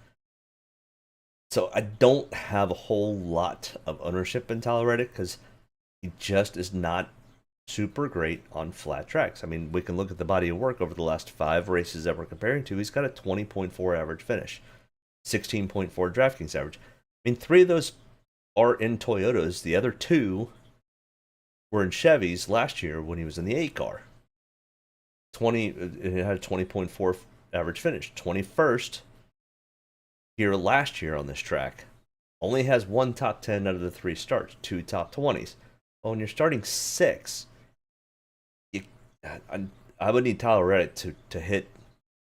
So I don't have a whole lot of ownership in Tyler Reddick because he just is not super great on flat tracks. I mean, we can look at the body of work over the last 5 races that we're comparing to. He's got a 20.4 average finish, 16.4 Draftkings average. I mean, 3 of those are in Toyotas. The other 2 were in Chevys last year when he was in the 8 car. It had a 20.4 average finish. 21st here last year on this track. Only has 1 top 10 out of the 3 starts, 2 top 20s. Well, when you're starting 6, I would need Tyler Reddick to hit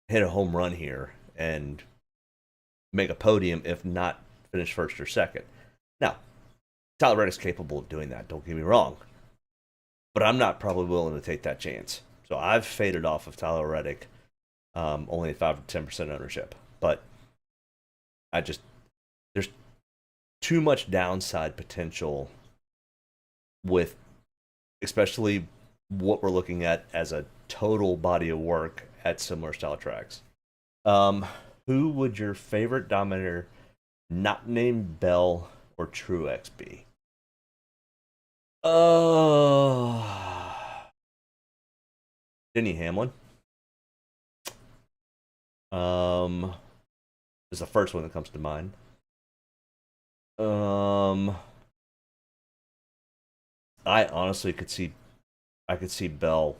a home run here and make a podium, if not finish 1st or 2nd. Now, Tyler Reddick's capable of doing that, don't get me wrong. But I'm not probably willing to take that chance. So I've faded off of Tyler Reddick, only at 5 to 10% ownership. But there's too much downside potential with especially what we're looking at as a total body of work at similar style tracks. Who would your favorite dominator not named Bell or Truex be? Denny Hamlin. Is the first one that comes to mind. I honestly could see, I could see Bell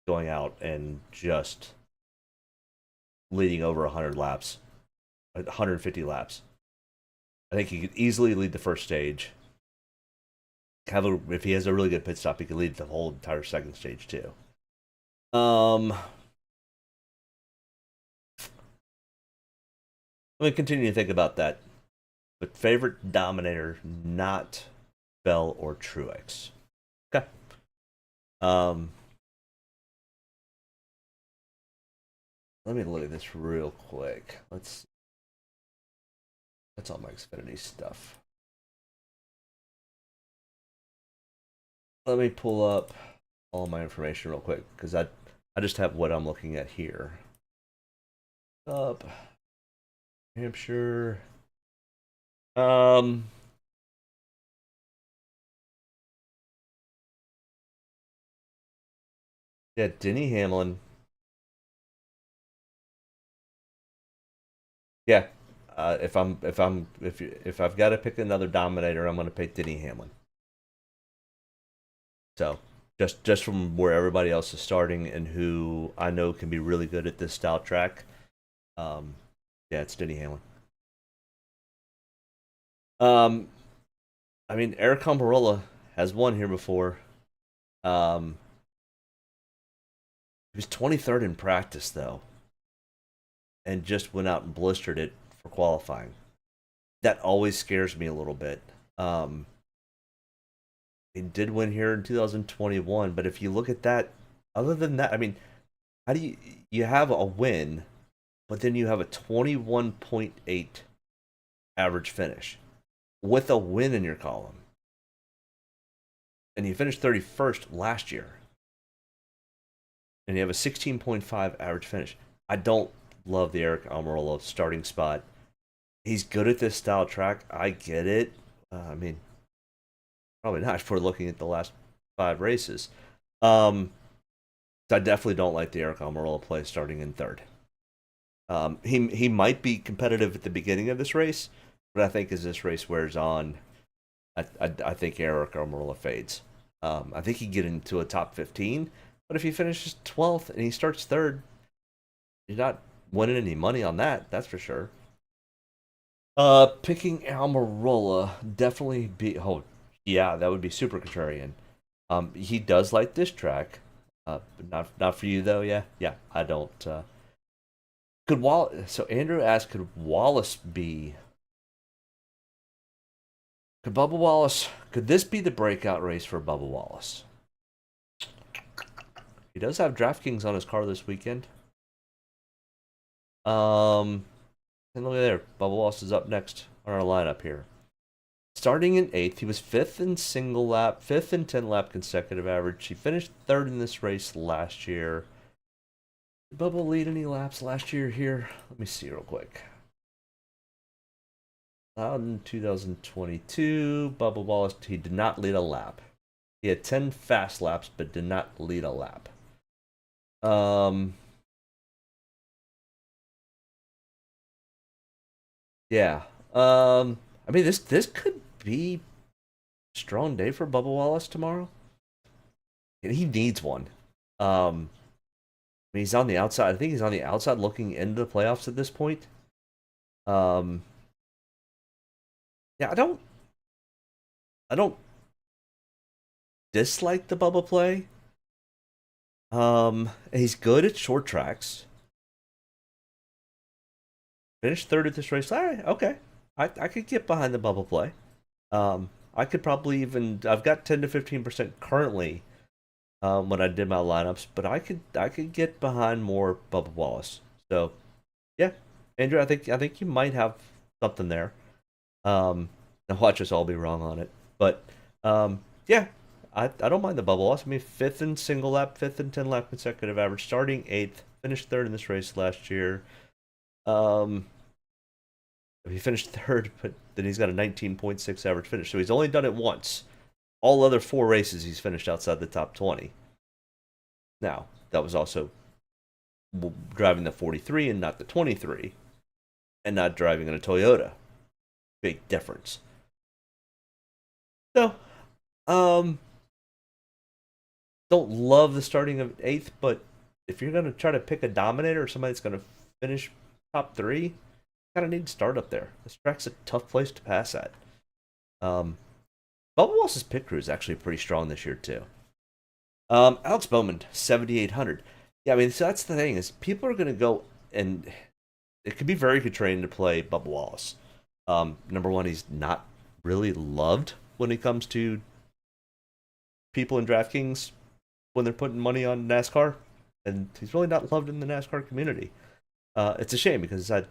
going out and just leading over 100 laps, 150 laps. I think he could easily lead the first stage. If he has a really good pit stop, he could lead the whole entire second stage too. Let me continue to think about that. But favorite Dominator, not Bell or Truex. Okay. Let me look at this real quick. Let's. That's all my Xfinity stuff. Let me pull up all my information real quick because I just have what I'm looking at here. Up. Hampshire. Yeah, Denny Hamlin. Yeah, if I've got to pick another Dominator, I'm going to pick Denny Hamlin. So just from where everybody else is starting and who I know can be really good at this style track, yeah, it's Denny Hamlin. I mean, Eric Almirola has won here before. He was 23rd in practice though, and just went out and blistered it for qualifying. That always scares me a little bit. He did win here in 2021, but if you look at that, other than that, I mean, how do you have a win, but then you have a 21.8 average finish with a win in your column, and you finished 31st last year, and you have a 16.5 average finish. I don't love the Eric Almirola starting spot. He's good at this style track. I get it. I mean, probably not if we're looking at the last 5 races. So I definitely don't like the Eric Almirola play starting in 3rd. He might be competitive at the beginning of this race, but I think as this race wears on, I think Eric Almirola fades. I think he get into a top 15, but if he finishes 12th and he starts 3rd, you're not winning any money on that. That's for sure. Picking Almirola definitely be. Oh, yeah, that would be super contrarian. He does like this track. Not for you though. Yeah, I don't. So Andrew asked, could Wallace be? Could Bubba Wallace? Could this be the breakout race for Bubba Wallace? He does have Draftkings on his car this weekend. And look at there, Bubba Wallace is up next on our lineup here. Starting in 8th, he was 5th in single lap, 5th in 10 lap consecutive average. He finished 3rd in this race last year. Did Bubba lead any laps last year here? Let me see real quick. In 2022, Bubba Wallace, he did not lead a lap. He had 10 fast laps, but did not lead a lap. Yeah. I mean, this could be a strong day for Bubba Wallace tomorrow. And he needs one. I mean, he's on the outside. I think he's on the outside looking into the playoffs at this point. Yeah, I don't dislike the Bubba play. He's good at short tracks. Finished 3rd at this race. All right, okay. I could get behind the Bubba play. I could probably even. I've got 10 to 15% currently when I did my lineups, but I could get behind more Bubba Wallace. So, yeah, Andrew, I think you might have something there. Now watch us all be wrong on it, but yeah, I don't mind the Bubba Wallace. I mean, 5th in single lap, 5th in 10 lap consecutive average, starting 8th, finished 3rd in this race last year. He finished 3rd, but then he's got a 19.6 average finish. So he's only done it once. All other 4 races, he's finished outside the top 20. Now, that was also driving the 43 and not the 23, and not driving in a Toyota. Big difference. So, Um, don't love the starting of eighth, but if you're gonna try to pick a dominator or somebody that's gonna finish top three, kind of need to start up there. This track's a tough place to pass at. Um, Bubba Wallace's pit crew is actually pretty strong this year too. Alex Bowman, 7,800. Yeah, I mean, so that's the thing is people are gonna go and it could be very contrarian to play Bubba Wallace. Number one, he's not really loved when it comes to people in DraftKings when they're putting money on NASCAR, and he's really not loved in the NASCAR community. It's a shame because I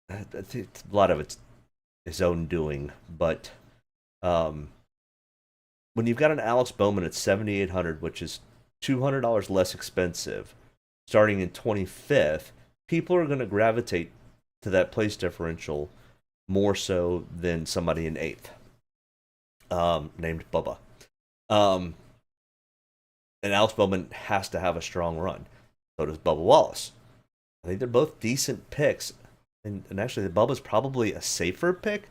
think a lot of it's his own doing, but when you've got an Alex Bowman at 7,800, which is $200 less expensive, starting in 25th, people are going to gravitate to that place differential more so than somebody in 8th, named Bubba. And Alex Bowman has to have a strong run. So does Bubba Wallace. I think they're both decent picks. And actually, the Bubba's probably a safer pick,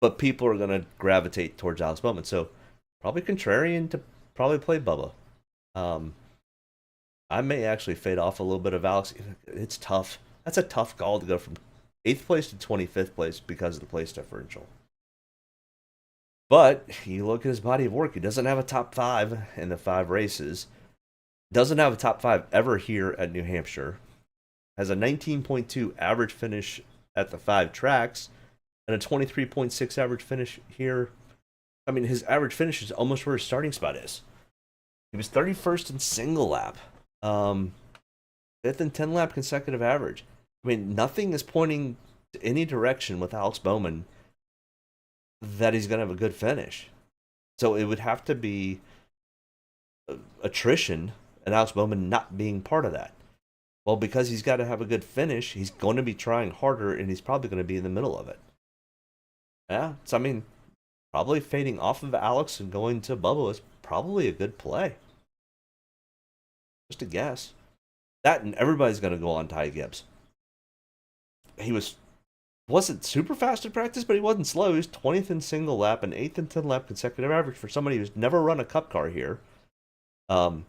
but people are going to gravitate towards Alex Bowman. So probably contrarian to probably play Bubba. I may actually fade off a little bit of Alex. It's tough. That's a tough call to go from 8th place to 25th place because of the place differential. But you look at his body of work. He doesn't have a top 5 in the 5 races. Doesn't have a top 5 ever here at New Hampshire. Has a 19.2 average finish at the 5 tracks and a 23.6 average finish here. I mean, his average finish is almost where his starting spot is. He was 31st in single lap. 5th and 10 lap consecutive average. I mean, nothing is pointing to any direction with Alex Bowman that he's going to have a good finish. So it would have to be attrition and Alex Bowman not being part of that. Well, because he's got to have a good finish, he's going to be trying harder and he's probably going to be in the middle of it. Yeah, so I mean, probably fading off of Alex and going to Bubba is probably a good play. Just a guess. That and everybody's going to go on Ty Gibbs. He wasn't super fast at practice, but he wasn't slow. He was 20th in single lap and 8th and 10 lap consecutive average for somebody who's never run a cup car here. I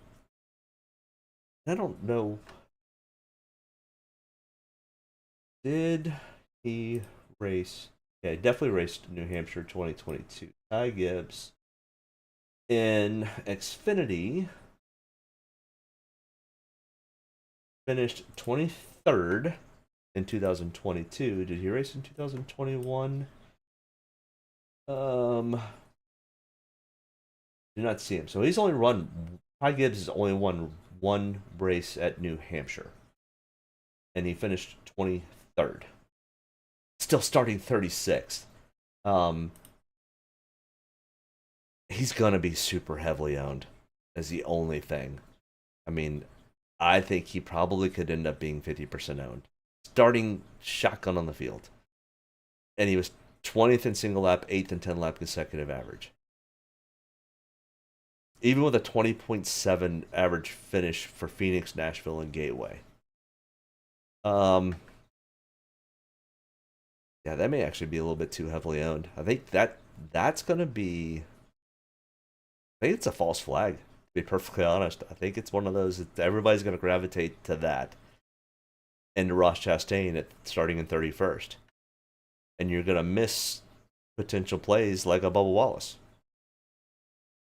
don't know. Did he race? Yeah, he definitely raced New Hampshire 2022. Ty Gibbs in Xfinity finished 23rd in 2022. Did he race in 2021? Do not see him. So he's only run. Ty Gibbs has only won one race at New Hampshire, and he finished 23rd. Still starting 36th. He's gonna be super heavily owned as the only thing. I mean, I think he probably could end up being 50% owned. Starting shotgun on the field. And he was 20th in single lap, 8th and 10 lap consecutive average. Even with a 20.7 average finish for Phoenix, Nashville, and Gateway. Yeah, that may actually be a little bit too heavily owned. I think that's going to be... I think it's a false flag, to be perfectly honest. I think it's one of those that everybody's going to gravitate to that. And to Ross Chastain starting in 31st. And you're going to miss potential plays like a Bubba Wallace.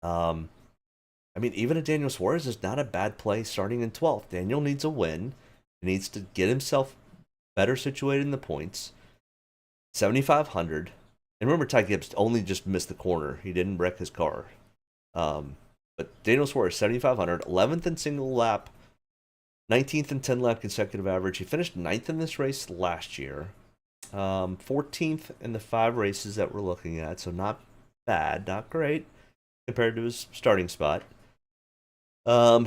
I mean, even a Daniel Suarez is not a bad play starting in 12th. Daniel needs a win. He needs to get himself better situated in the points. 7,500. And remember, Ty Gibbs only just missed the corner. He didn't wreck his car. But Daniel Suarez, 7,500. 11th in single lap. 19th and 10 lap consecutive average. He finished 9th in this race last year. 14th in the 5 races that we're looking at. So not bad, not great compared to his starting spot. 3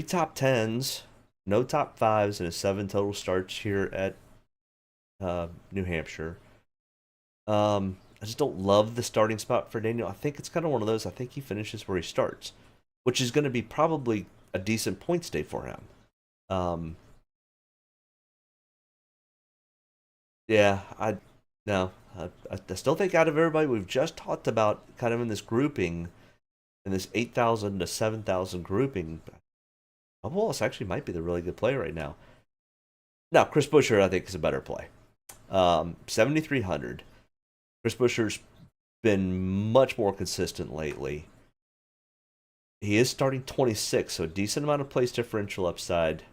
top 10s, no top 5s, and his 7 total starts here at New Hampshire. I just don't love the starting spot for Daniel. I think it's kind of one of those. I think he finishes where he starts, which is going to be probably a decent points day for him. Yeah, no, I still think out of everybody we've just talked about, kind of in this grouping, in this 8,000 to 7,000 grouping, Bubba Wallace actually might be the really good play right now. Now, Chris Buescher, I think, is a better play. 7,300. Chris Buescher's been much more consistent lately. He is starting 26, so a decent amount of place differential upside.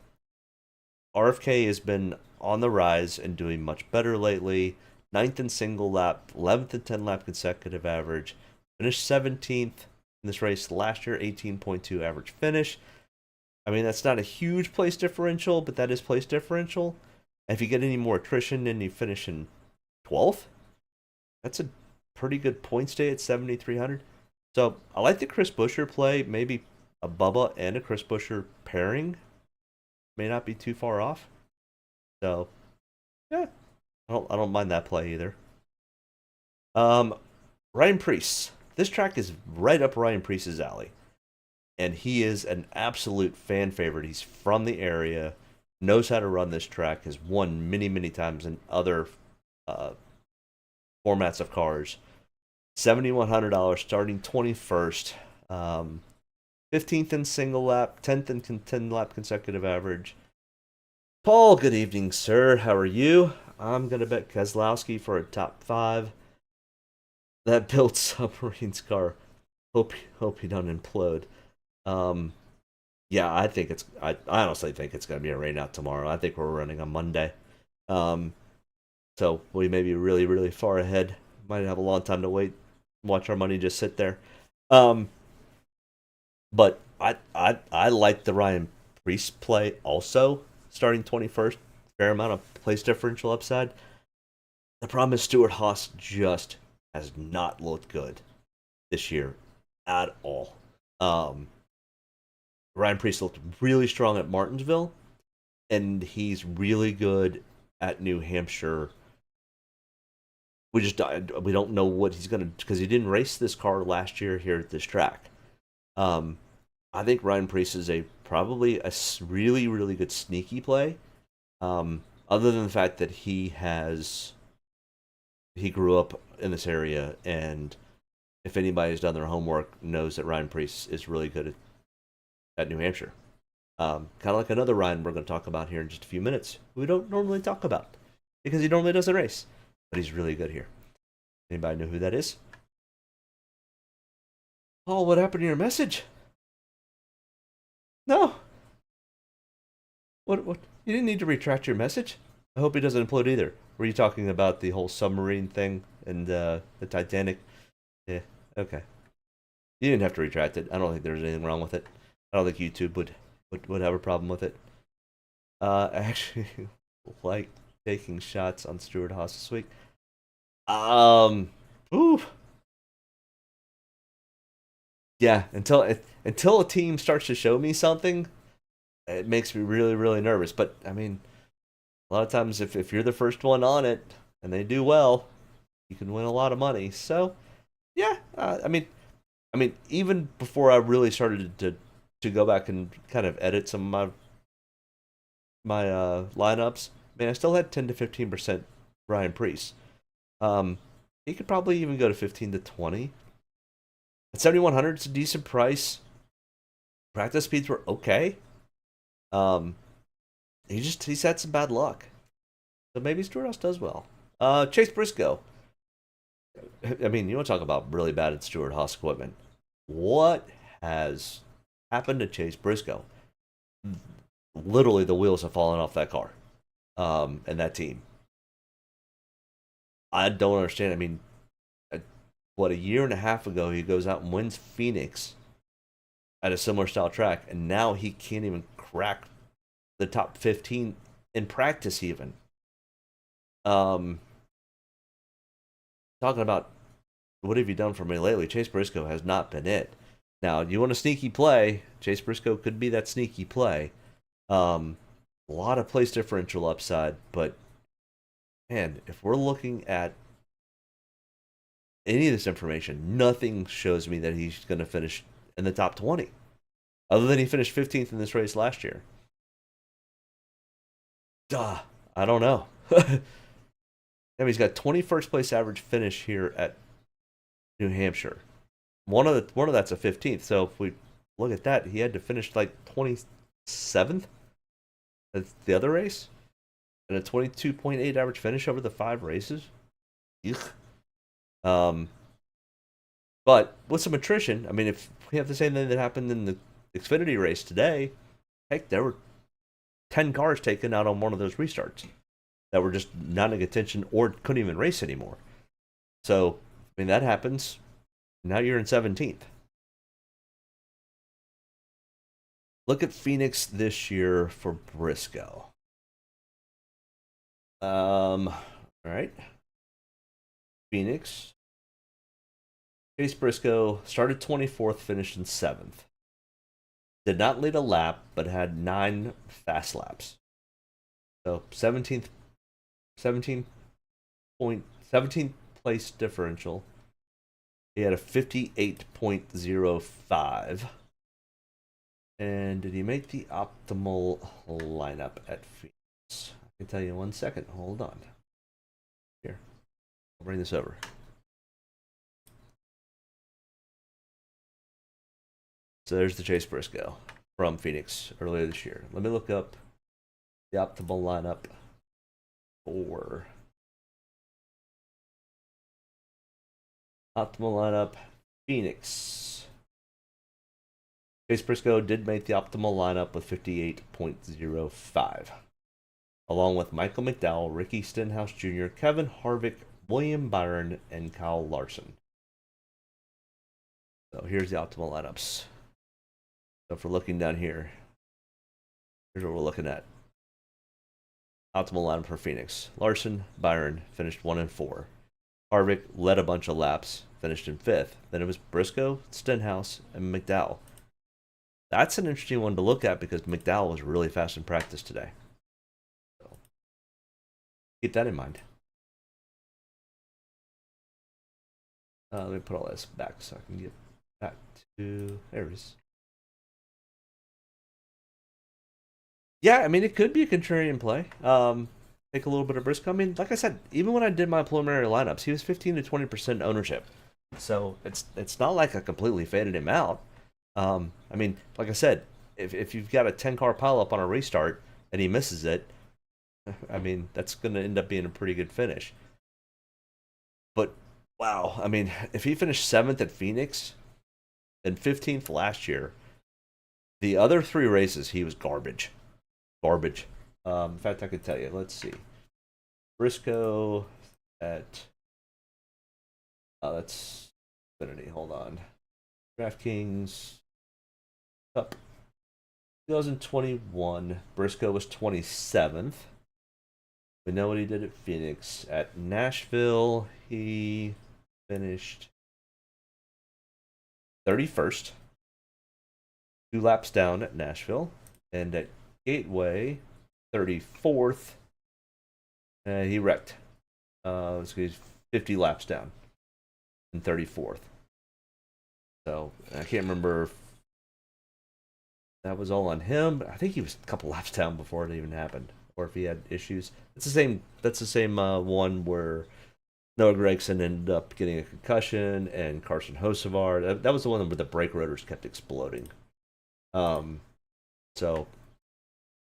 RFK has been on the rise and doing much better lately. 9th in single lap, 11th in 10 lap consecutive average. Finished 17th in this race last year, 18.2 average finish. I mean, that's not a huge place differential, but that is place differential. And if you get any more attrition and you finish in 12th, that's a pretty good points day at 7,300. So I like the Chris Buescher play. Maybe a Bubba and a Chris Buescher pairing may not be too far off. So yeah, I don't mind that play either. Ryan Preece. This track is right up Ryan Preece's alley. And he is an absolute fan favorite. He's from the area, knows how to run this track, has won many, many times in other formats of cars. $7,100, starting 21st. 15th in single lap, 10th in 10 lap consecutive average. Paul, good evening, sir. How are you? I'm going to bet Keselowski for a top 5. That built submarine's car. Hope he don't implode. Yeah, I honestly think it's going to be a rain out tomorrow. I think we're running on Monday. So we may be really, really far ahead. Might have a long time to wait. Watch our money just sit there. But I like the Ryan Preece play also, starting 21st. Fair amount of place differential upside. The problem is Stewart-Haas just has not looked good this year at all. Ryan Preece looked really strong at Martinsville, and he's really good at New Hampshire. We don't know what he's gonna, because he didn't race this car last year here at this track. I think Ryan Preece is probably a really, really good sneaky play. Other than the fact that he grew up in this area, and if anybody's done their homework, knows that Ryan Preece is really good at New Hampshire. Kind of like another Ryan we're going to talk about here in just a few minutes, who we don't normally talk about because he normally doesn't race, but he's really good here. Anybody know who that is? Oh, what happened to your message? No. What? You didn't need to retract your message? I hope he doesn't implode either. Were you talking about the whole submarine thing and the Titanic? Yeah, okay. You didn't have to retract it. I don't think there's anything wrong with it. I don't think YouTube would have a problem with it. I actually like taking shots on Stewart-Haas this week. Yeah, until a team starts to show me something, it makes me really, really nervous. But I mean, a lot of times if you're the first one on it and they do well, you can win a lot of money. So yeah, I mean, even before I really started to go back and kind of edit some of my lineups, man, I still had 10 to 15% Ryan Preece. He could probably even go to 15 to 20. At 7,100, it's a decent price. Practice speeds were okay. He's had some bad luck. So maybe Stewart-Haas does well. Chase Briscoe. I mean, you want to talk about really bad at Stewart-Haas equipment. What has happened to Chase Briscoe? Literally, the wheels have fallen off that car and that team. I don't understand. I mean, a year and a half ago, he goes out and wins Phoenix at a similar style track, and now he can't even crack the top 15 in practice even. Talking about what have you done for me lately, Chase Briscoe has not been it. Now, you want a sneaky play, Chase Briscoe could be that sneaky play. A lot of place differential upside, but man, if we're looking at any of this information, nothing shows me that he's going to finish in the top 20, other than he finished 15th in this race last year. I don't know. Now he's got 21st place average finish here at New Hampshire. One of that's a 15th. So if we look at that, he had to finish like 27th at the other race, and a 22.8 average finish over the 5 races. Yuck. But with some attrition, I mean, if we have the same thing that happened in the Xfinity race today, heck, there were 10 cars taken out on one of those restarts that were just not in contention or couldn't even race anymore. So, I mean, that happens. Now you're in 17th. Look at Phoenix this year for Briscoe. All right. Phoenix. Chase Briscoe started 24th, finished in 7th. Did not lead a lap, but had 9 fast laps. So 17th place differential. He had a 58.05. And did he make the optimal lineup at Phoenix? I can tell you in 1 second. Hold on. Here. I'll bring this over. So there's the Chase Briscoe from Phoenix earlier this year. Let me look up the optimal lineup for Phoenix. Chase Briscoe did make the optimal lineup with 58.05, along with Michael McDowell, Ricky Stenhouse Jr., Kevin Harvick, William Byron, and Kyle Larson. So here's the optimal lineups. So if we're looking down here, here's what we're looking at. Optimal lineup for Phoenix. Larson, Byron finished 1 and 4. Harvick led a bunch of laps, finished in 5th. Then it was Briscoe, Stenhouse, and McDowell. That's an interesting one to look at because McDowell was really fast in practice today. So keep that in mind. Let me put all this back so I can get back to... There it is. Yeah, I mean, it could be a contrarian play. Take a little bit of Briscoe. I mean, like I said, even when I did my preliminary lineups, he was 15 to 20% ownership. So it's not like I completely faded him out. I mean, like I said, if you've got a 10-car pileup on a restart and he misses it, I mean, that's going to end up being a pretty good finish. But, wow, I mean, if he finished 7th at Phoenix and 15th last year, the other 3 races, he was garbage. Garbage. In fact, I could tell you. Let's see. Briscoe at... that's Xfinity. Hold on. Draftkings Cup 2021. Briscoe was 27th. We know what he did at Phoenix. At Nashville, he finished 31st. 2 laps down at Nashville. And at Gateway, 34th. And he wrecked. So he's 50 laps down. And 34th. So I can't remember if that was all on him. I think he was a couple laps down before it even happened, or if he had issues. It's the same. That's the same one where Noah Gragson ended up getting a concussion, and Carson Hocevar. That was the one where the brake rotors kept exploding. So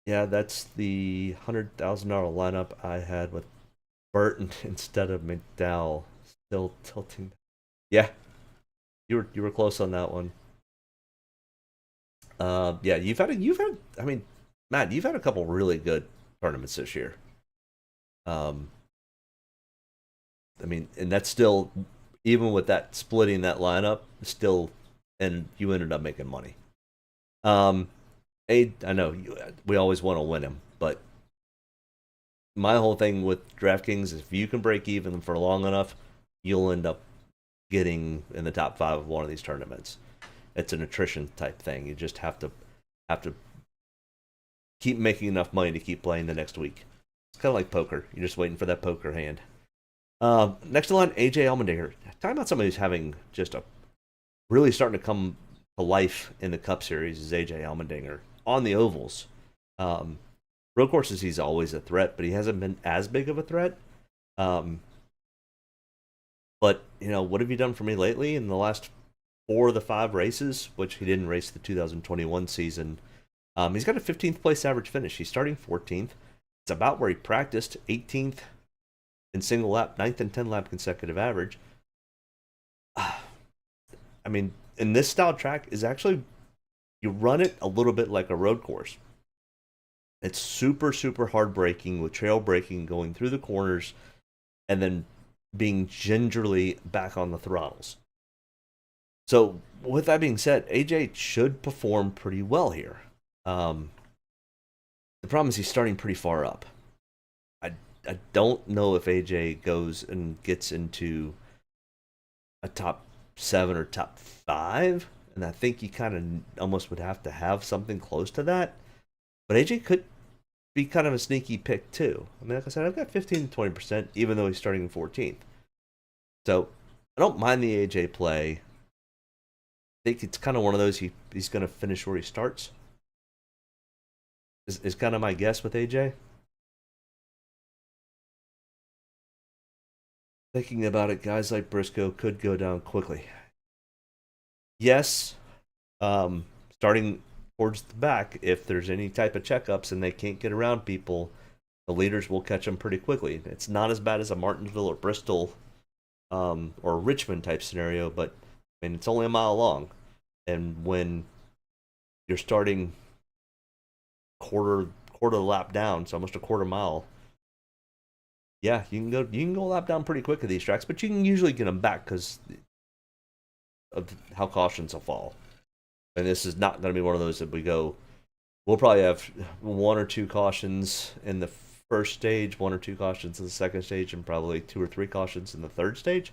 yeah, that's the $100,000 lineup I had with Burton instead of McDowell. Still tilting. Yeah. You were close on that one. Yeah, you've had I mean, Matt, you've had a couple really good tournaments this year. I mean, and that's still, even with that splitting that lineup, still, and you ended up making money. I know we always want to win him, but my whole thing with DraftKings is if you can break even for long enough, you'll end up getting in the top 5 of one of these tournaments. It's an attrition type thing. You just have to keep making enough money to keep playing the next week. It's kind of like poker. You're just waiting for that poker hand. Next in line, AJ Allmendinger. Talking about somebody who's having just a really starting to come to life in the Cup Series is AJ Allmendinger on the ovals. Road courses, he's always a threat, but he hasn't been as big of a threat. Um, but, you know, what have you done for me lately in the last 4 of the 5 races, which he didn't race the 2021 season? He's got a 15th place average finish. He's starting 14th. It's about where he practiced, 18th in single lap, 9th and 10 lap consecutive average. I mean, in this style track is actually, you run it a little bit like a road course. It's super, super hard braking with trail braking going through the corners and then being gingerly back on the throttles. So, with that being said, AJ should perform pretty well here. The problem is he's starting pretty far up. I don't know if AJ goes and gets into a top 7 or top 5, and I think he kind of almost would have to have something close to that. But AJ could be kind of a sneaky pick too. I mean, like I said, I've got 15 to 20%, even though he's starting 14th. So I don't mind the AJ play. I think it's kind of one of those he's going to finish where he starts. Is kind of my guess with AJ. Thinking about it, guys like Briscoe could go down quickly. Yes, starting towards the back, if there's any type of checkups and they can't get around people, the leaders will catch them pretty quickly. It's not as bad as a Martinsville or Bristol or Richmond type scenario, but I mean, it's only a mile long. And when you're starting quarter lap down, so almost a quarter mile, yeah, you can go a lap down pretty quick at these tracks, but you can usually get them back because of how cautions will fall. And this is not going to be one of those that we'll probably have 1 or 2 cautions in the first stage, 1 or 2 cautions in the second stage, and probably 2 or 3 cautions in the third stage.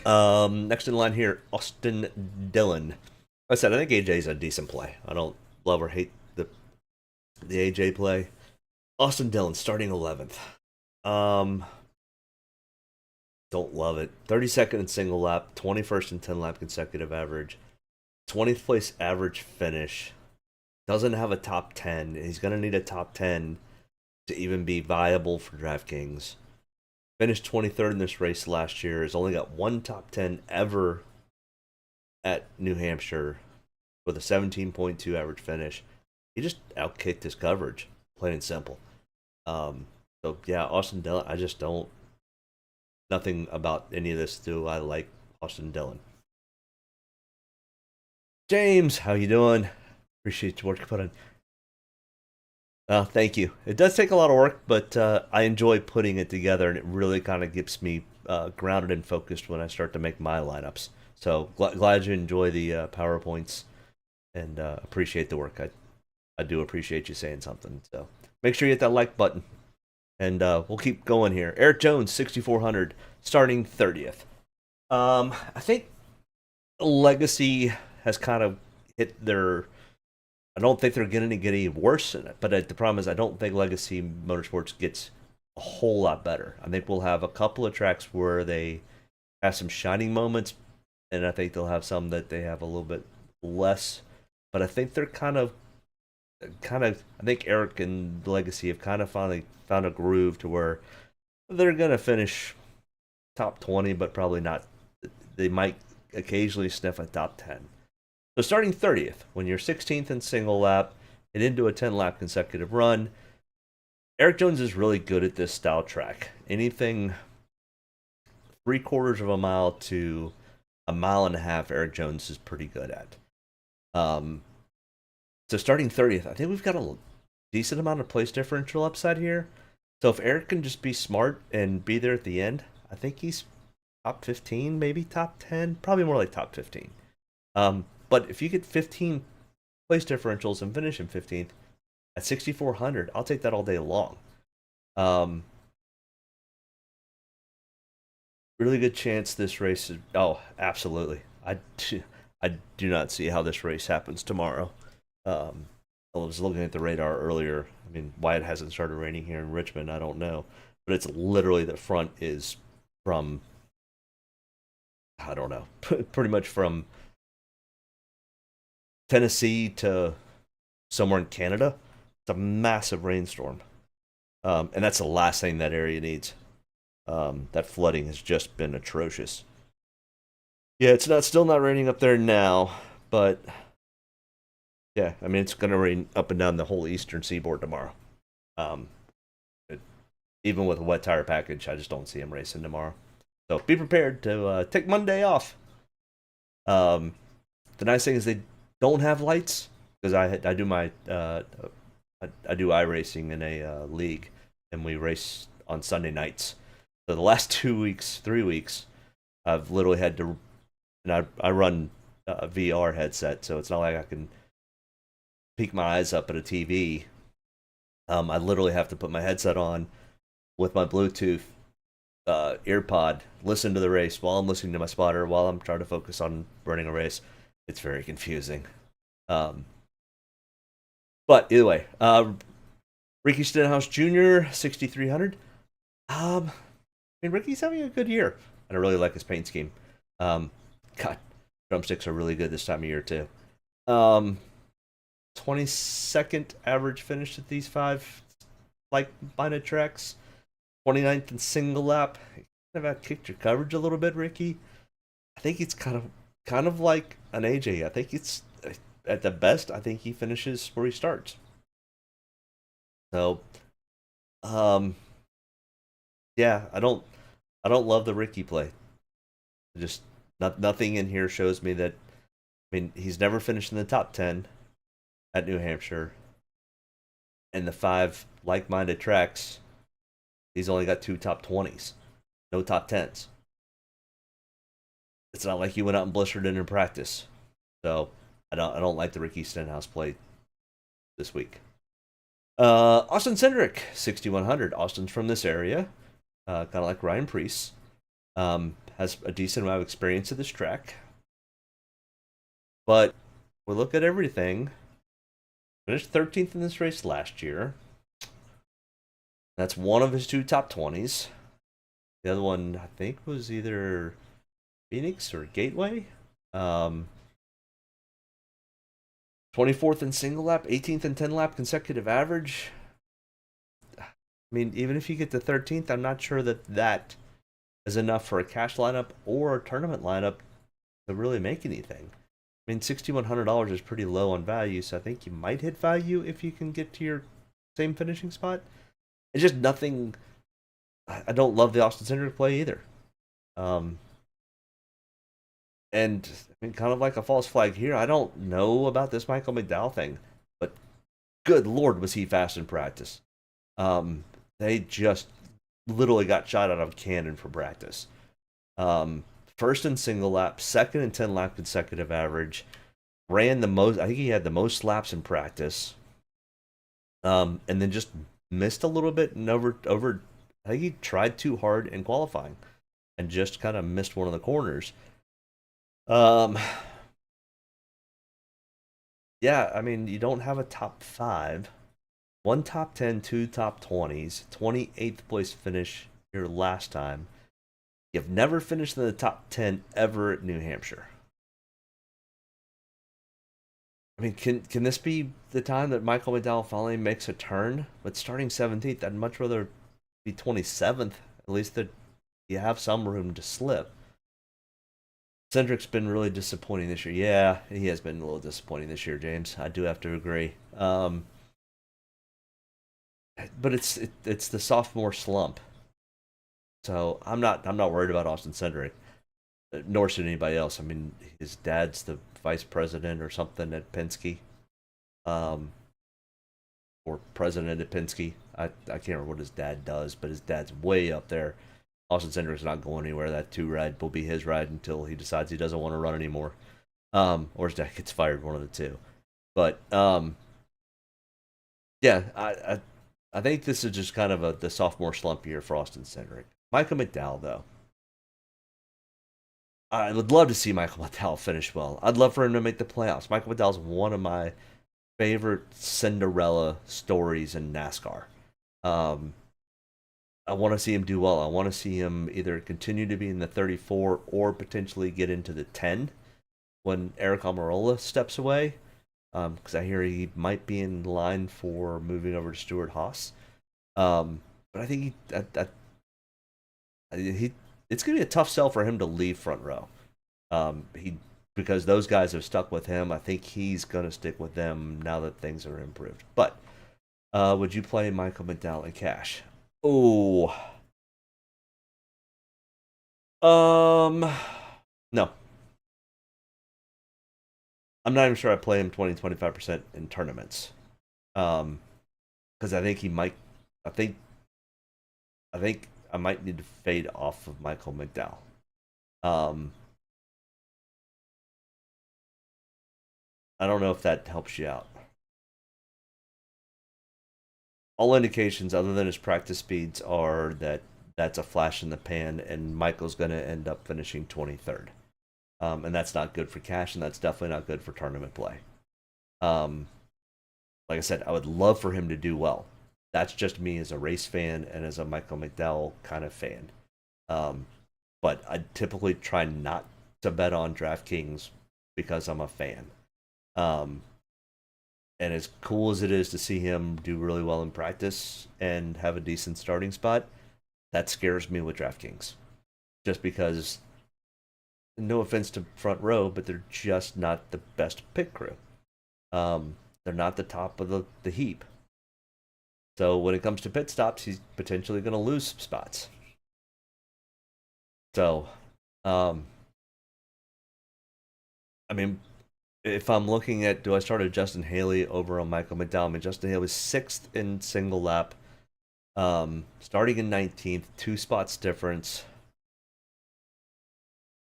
Next in line here, Austin Dillon. Like I said, I think AJ's a decent play. I don't love or hate the AJ play. Austin Dillon starting 11th. Don't love it. 32nd in single lap, 21st in 10 lap consecutive average, 20th place average finish. Doesn't have a top 10. He's going to need a top 10 to even be viable for Draftkings. Finished 23rd in this race last year. Has only got 1 top 10 ever at New Hampshire with a 17.2 average finish. He just outkicked his coverage, plain and simple. So yeah, Austin Dillon, I just don't. Nothing about any of this do I like Austin Dillon. James, how you doing? Appreciate your work you put in. Thank you. It does take a lot of work, but I enjoy putting it together, and it really kind of gets me grounded and focused when I start to make my lineups. So glad you enjoy the PowerPoints, and appreciate the work. I do appreciate you saying something. So make sure you hit that like button. And we'll keep going here. Eric Jones, 6,400, starting 30th. I think Legacy has kind of hit their. I don't think they're going to get any worse in it. But the problem is, I don't think Legacy Motorsports gets a whole lot better. I think we'll have a couple of tracks where they have some shining moments, and I think they'll have some that they have a little bit less. But I think they're kind of. I think Eric and Legacy have kind of finally found a groove to where they're going to finish top 20, but probably not. They might occasionally sniff a top 10. So starting 30th, when you're 16th in single lap and into a 10 lap consecutive run, Eric Jones is really good at this style track. Anything 3/4 of a mile to a mile and a half, Eric Jones is pretty good at. So starting 30th, I think we've got a decent amount of place differential upside here. So if Eric can just be smart and be there at the end, I think he's top 15, maybe top 10, probably more like top 15. But if you get 15 place differentials and finish in 15th at 6,400, I'll take that all day long. Really good chance this race is. Oh, absolutely. I do not see how this race happens tomorrow. I was looking at the radar earlier. I mean, why it hasn't started raining here in Richmond, I don't know. But it's literally the front is from, I don't know, pretty much from Tennessee to somewhere in Canada. It's a massive rainstorm. And that's the last thing that area needs. That flooding has just been atrocious. Yeah, it's still not raining up there now, but yeah, I mean it's gonna rain up and down the whole eastern seaboard tomorrow. Um, Even with a wet tire package, I just don't see him racing tomorrow. So be prepared to take Monday off. The nice thing is they don't have lights because I do my I do iRacing in a league, and we race on Sunday nights. So the last 3 weeks, I've literally had to, and I run a VR headset, so it's not like I can peek my eyes up at a TV. I literally have to put my headset on with my Bluetooth earpod, listen to the race while I'm listening to my spotter, while I'm trying to focus on running a race. It's very confusing. But either way, Ricky Stenhouse Jr., 6,300. I mean, Ricky's having a good year, and I really like his paint scheme. God, drumsticks are really good this time of year too. 22nd average finish at these 5 like-minded tracks. 29th in single lap. You kind of kicked your coverage a little bit, Ricky. I think it's kind of like an AJ. I think it's at the best. I think he finishes where he starts. So, yeah, I don't love the Ricky play. Just nothing in here shows me that. I mean, he's never finished in the top 10 at New Hampshire. And the 5 like-minded tracks, he's only got 2 top 20s, no top 10s. It's not like he went out and blistered in practice. So I don't like the Ricky Stenhouse play this week. Austin Cindric, 6,100. Austin's from this area, kind of like Ryan Preece. Has a decent amount of experience at this track. But we look at everything. Finished 13th in this race last year. That's one of his 2 top 20s. The other one, I think, was either Phoenix or Gateway. 24th in single lap, 18th in 10 lap consecutive average. I mean, even if you get to 13th, I'm not sure that is enough for a cash lineup or a tournament lineup to really make anything. I mean, $6,100 is pretty low on value, so I think you might hit value if you can get to your same finishing spot. It's just nothing. I don't love the Austin Cindric play either. And I mean, kind of like a false flag here. I don't know about this Michael McDowell thing, but good Lord, was he fast in practice. They just literally got shot out of a cannon for practice. First in single lap, second in 10 lap consecutive average. Ran the most, I think he had the most laps in practice. And then just missed a little bit and over I think he tried too hard in qualifying and just kind of missed one of the corners. Yeah, I mean, you don't have a top 5. 1 top 10, 2 top 20s, 28th place finish here last time. You've never finished in the top 10 ever at New Hampshire. I mean, can this be the time that Michael McDowell finally makes a turn? But starting 17th, I'd much rather be 27th. At least that you have some room to slip. Cindric's been really disappointing this year. Yeah, he has been a little disappointing this year, James. I do have to agree. But it's the sophomore slump. So I'm not worried about Austin Cindric, nor should anybody else. I mean, his dad's the vice president or something at Penske, or president at Penske. I can't remember what his dad does, but his dad's way up there. Austin Cindric's not going anywhere. That 2 ride will be his ride until he decides he doesn't want to run anymore, or his dad gets fired, one of the two. But yeah, I think this is just kind of the sophomore slump year for Austin Cindric. Michael McDowell, though. I would love to see Michael McDowell finish well. I'd love for him to make the playoffs. Michael McDowell's one of my favorite Cinderella stories in NASCAR. I want to see him do well. I want to see him either continue to be in the 34 or potentially get into the 10 when Eric Almirola steps away. because I hear he might be in line for moving over to Stuart Haas. But I think it's going to be a tough sell for him to leave front row. Because those guys have stuck with him. I think he's going to stick with them now that things are improved. But would you play Michael McDowell in cash? Oh, no. I'm not even sure I play him 20-25% in tournaments. Because I think he might. I think I might need to fade off of Michael McDowell. I don't know if that helps you out. All indications, other than his practice speeds, are that that's a flash in the pan, and Michael's going to end up finishing 23rd. And that's not good for cash, and that's definitely not good for tournament play. Like I said, I would love for him to do well. That's just me as a race fan and as a Michael McDowell kind of fan. But I typically try not to bet on Draftkings because I'm a fan. And as cool as it is to see him do really well in practice and have a decent starting spot, that scares me with DraftKings. Just because, no offense to front row, but they're just not the best pit crew. They're not the top of the heap. So when it comes to pit stops, he's potentially going to lose some spots. So, I mean, if I'm looking at, do I start a Justin Haley over on Michael McDowell? I mean, Justin Haley was 6th in single lap, starting in 19th, 2 spots difference.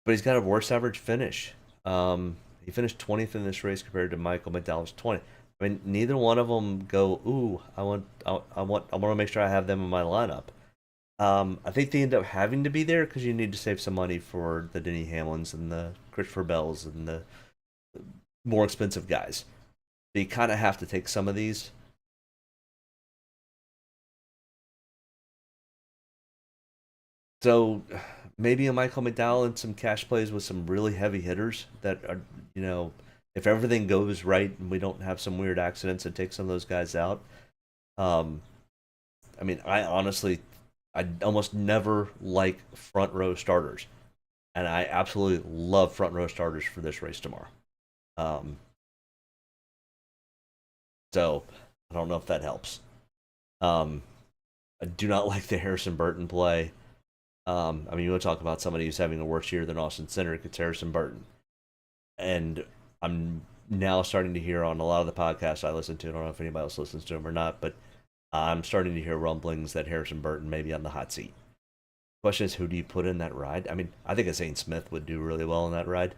But he's got a worse average finish. He finished 20th in this race compared to Michael McDowell's 20th. I mean, neither one of them go, ooh, I want to make sure I have them in my lineup. I think they end up having to be there because you need to save some money for the Denny Hamlins and the Christopher Bells and the more expensive guys. So you kind of have to take some of these. So maybe a Michael McDowell and some cash plays with some really heavy hitters that are, if everything goes right and we don't have some weird accidents and take some of those guys out. I mean, I almost never like front row starters. And I absolutely love front row starters for this race tomorrow. So I don't know if that helps. I do not like the Harrison Burton play. I mean, you want to talk about somebody who's having a worse year than Austin Cindric, it's Harrison Burton. And I'm now starting to hear on a lot of the podcasts I listen to, I don't know if anybody else listens to them or not, but I'm starting to hear rumblings that Harrison Burton may be on the hot seat. Question is, who do you put in that ride? I mean, I think a Zane Smith would do really well in that ride.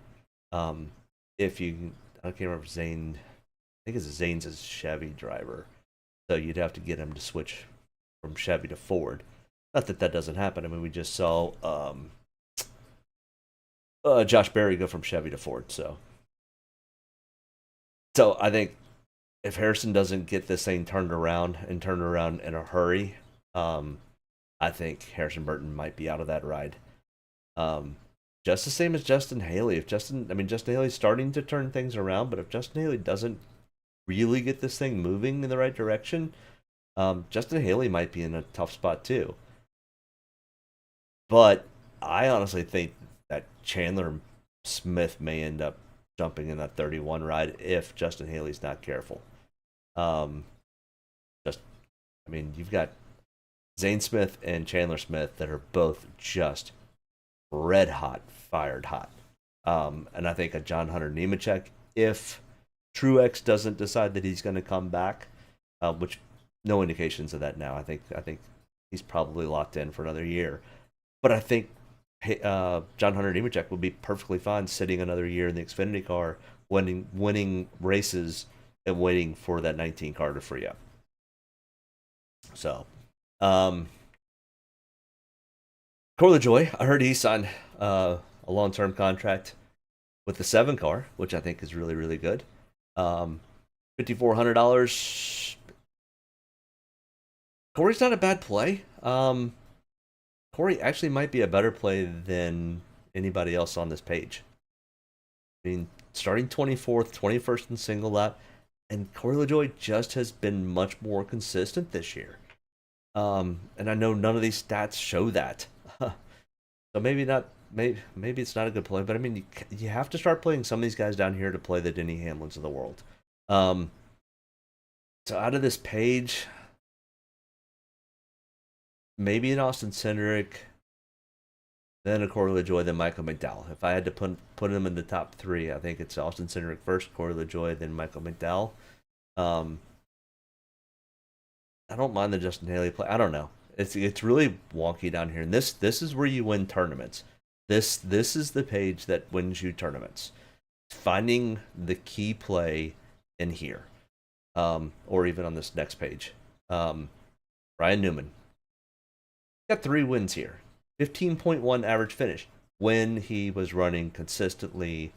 If you, I can't remember Zane, I think Zane's a Chevy driver, so you'd have to get him to switch from Chevy to Ford. Not that that doesn't happen. I mean, we just saw Josh Berry go from Chevy to Ford. So I think if Harrison doesn't get this thing turned around in a hurry, I think Harrison Burton might be out of that ride. Just the same as Justin Haley. Justin Haley's starting to turn things around, but if Justin Haley doesn't really get this thing moving in the right direction, Justin Haley might be in a tough spot too. But I honestly think that Chandler Smith may end up jumping in that 31 ride if Justin Haley's not careful. You've got Zane Smith and Chandler Smith that are both just red hot, fired hot. And I think a John Hunter Nemechek, if Truex doesn't decide that he's going to come back, which no indications of that now. I think he's probably locked in for another year. But I think John Hunter Nemechek would be perfectly fine sitting another year in the Xfinity car, winning races and waiting for that 19 car to free up. So, Corey LaJoie, I heard he signed a long-term contract with the 7 car, which I think is really, really good. $5,400. Corey's not a bad play. Corey actually might be a better play than anybody else on this page. I mean, starting 24th, 21st in single lap, And Corey LaJoie just has been much more consistent this year. And I know none of these stats show that. So maybe not. Maybe it's not a good play, but I mean, you have to start playing some of these guys down here to play the Denny Hamlins of the world. So out of this page, maybe an Austin Cindric, then a Corey LaJoie, then Michael McDowell. If I had to put him in the top three, I think it's Austin Cindric first, Corey LaJoie, then Michael McDowell. I don't mind the Justin Haley play. I don't know. It's really wonky down here, and this is where you win tournaments. This is the page that wins you tournaments. Finding the key play in here, or even on this next page. Ryan Newman got 3 wins here. 15.1 average finish when he was running consistently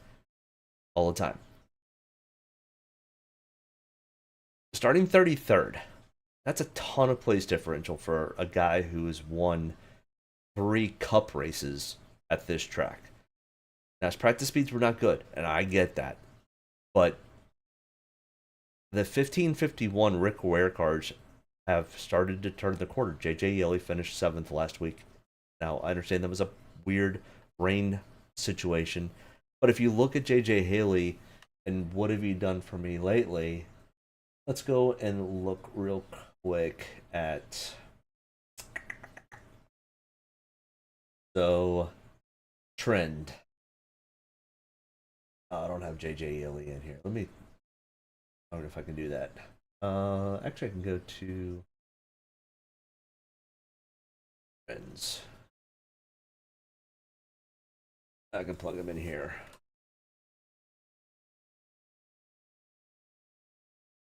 all the time. Starting 33rd. That's a ton of place differential for a guy who has won 3 cup races at this track. Now, his practice speeds were not good, and I get that. But the 1551 Rick Ware cars have started to turn the corner. JJ Yeley finished 7th last week. Now, I understand that was a weird rain situation, but if you look at JJ Haley and what have you done for me lately, let's go and look real quick at trend. I don't have JJ Haley in here. I don't know if I can do that. Actually, I can go to trends. I can plug them in here.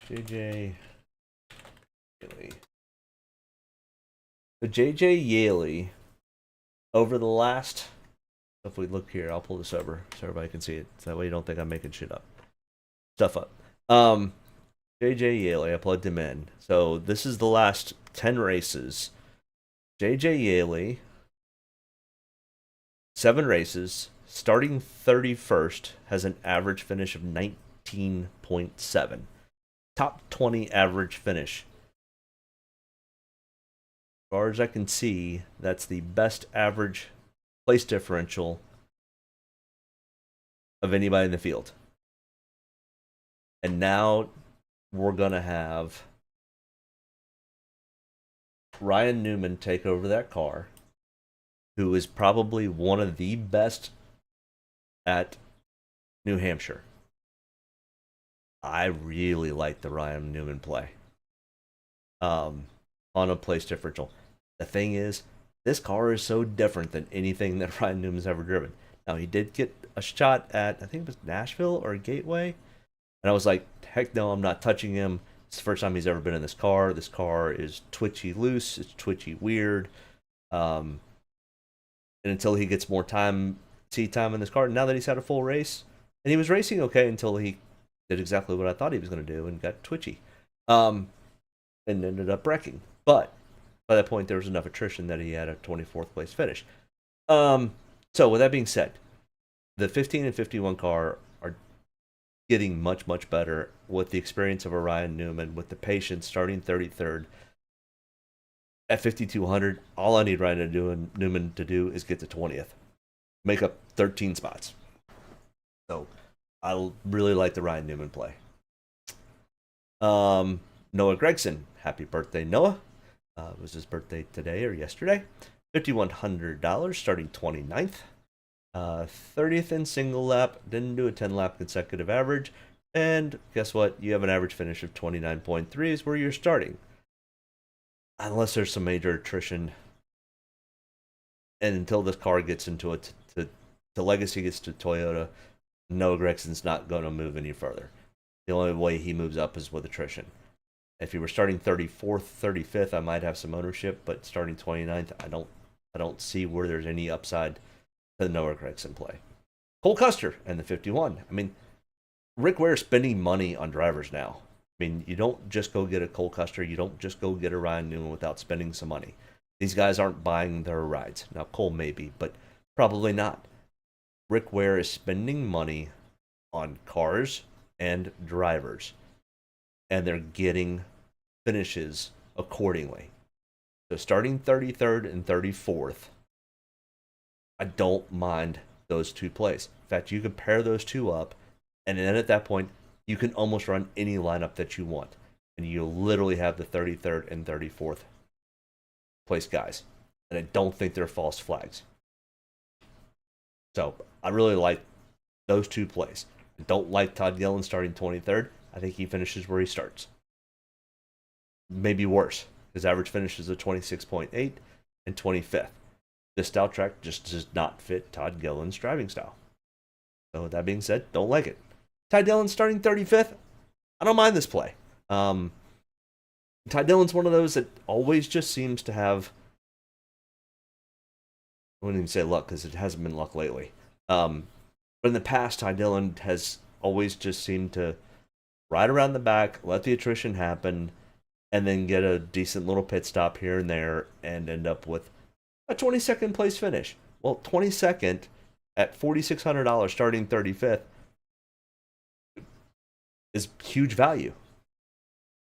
JJ Yeley. So JJ Yeley, over the last, if we look here, I'll pull this over so everybody can see it. So that way you don't think I'm making stuff up. JJ Yeley, I plugged him in. So this is the last 10 races. JJ Yeley, 7 races, starting 31st, has an average finish of 19.7. Top 20 average finish. As far as I can see, that's the best average place differential of anybody in the field. And now we're going to have Ryan Newman take over that car, who is probably one of the best at New Hampshire. I really like the Ryan Newman play on a place differential. The thing is, this car is so different than anything that Ryan Newman's ever driven. Now, he did get a shot at, I think it was Nashville or Gateway, and I was like, heck no, I'm not touching him. It's the first time he's ever been in this car. This car is twitchy loose. It's twitchy weird. And until he gets more time in this car, now that he's had a full race, and he was racing okay until he did exactly what I thought he was going to do and got twitchy, and ended up wrecking. But by that point, there was enough attrition that he had a 24th place finish. So with that being said, the 15 and 51 car are getting much, much better with the experience of a Ryan Newman, with the patience, starting 33rd. At 5,200, all I need Newman to do is get to 20th. Make up 13 spots. So I really like the Ryan Newman play. Noah Gregson, happy birthday, Noah. It was his birthday today or yesterday. $5,100, starting 29th. 30th in single lap, didn't do a 10-lap consecutive average. And guess what? You have an average finish of 29.3 is where you're starting. Unless there's some major attrition. And until this car gets into the Legacy gets to Toyota, Noah Gregson's not going to move any further. The only way he moves up is with attrition. If he were starting 34th, 35th, I might have some ownership, but starting 29th, I don't see where there's any upside to the Noah Gregson play. Cole Custer and the 51. I mean, Rick Ware's spending money on drivers now. I mean, you don't just go get a Cole Custer, you don't just go get a Ryan Newman without spending some money. These guys aren't buying their rides. Now, Cole maybe, but probably not. Rick Ware is spending money on cars and drivers. and they're getting finishes accordingly. So starting 33rd and 34th, I don't mind those two plays. In fact, you can pair those two up, and then at that point, you can almost run any lineup that you want. And you literally have the 33rd and 34th place guys. And I don't think they're false flags. So I really like those two plays. I don't like Todd Gillen starting 23rd. I think he finishes where he starts. Maybe worse. His average finishes at 26.8 and 25th. This style track just does not fit Todd Gillen's driving style. So with that being said, don't like it. Todd Gillen starting 35th. I don't mind this play. Todd Dillon's one of those that always just seems to have, I wouldn't even say luck because it hasn't been luck lately. But in the past, Todd Dillon has always just seemed to ride around the back, let the attrition happen, and then get a decent little pit stop here and there and end up with a 22nd place finish. Well, 22nd at $4,600 starting 35th is huge value.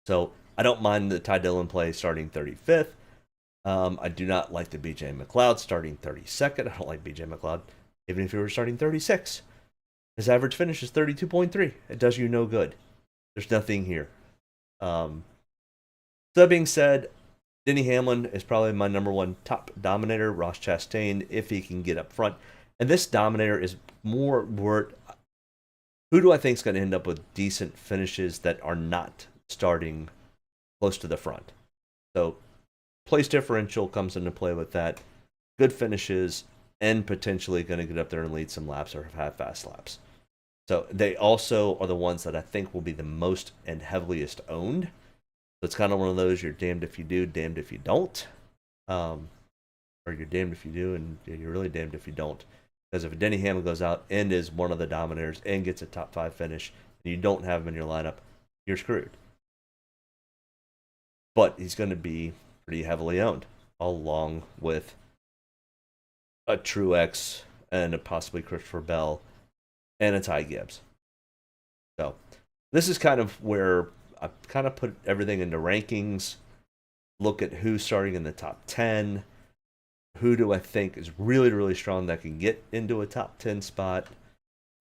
So I don't mind the Ty Dillon play starting 35th. I do not like the BJ McLeod starting 32nd. I don't like BJ McLeod, even if he were starting 36. His average finish is 32.3. It does you no good. There's nothing here. That being said, Denny Hamlin is probably my number one top dominator. Ross Chastain, if he can get up front. And this dominator is more word. Who do I think is going to end up with decent finishes that are not starting close to the front? So place differential comes into play with that. Good finishes and potentially going to get up there and lead some laps or have fast laps. So they also are the ones that I think will be the most and heaviest owned. So it's kind of one of those, you're damned if you do, damned if you don't. Or you're damned if you do, and you're really damned if you don't. Because if Denny Hamlin goes out and is one of the dominators and gets a top 5 finish, and you don't have him in your lineup, you're screwed. But he's going to be pretty heavily owned, along with a Truex and a possibly Christopher Bell and a Ty Gibbs. So this is kind of where I kind of put everything into rankings, look at who's starting in the top 10, who do I think is really, really strong that can get into a top 10 spot,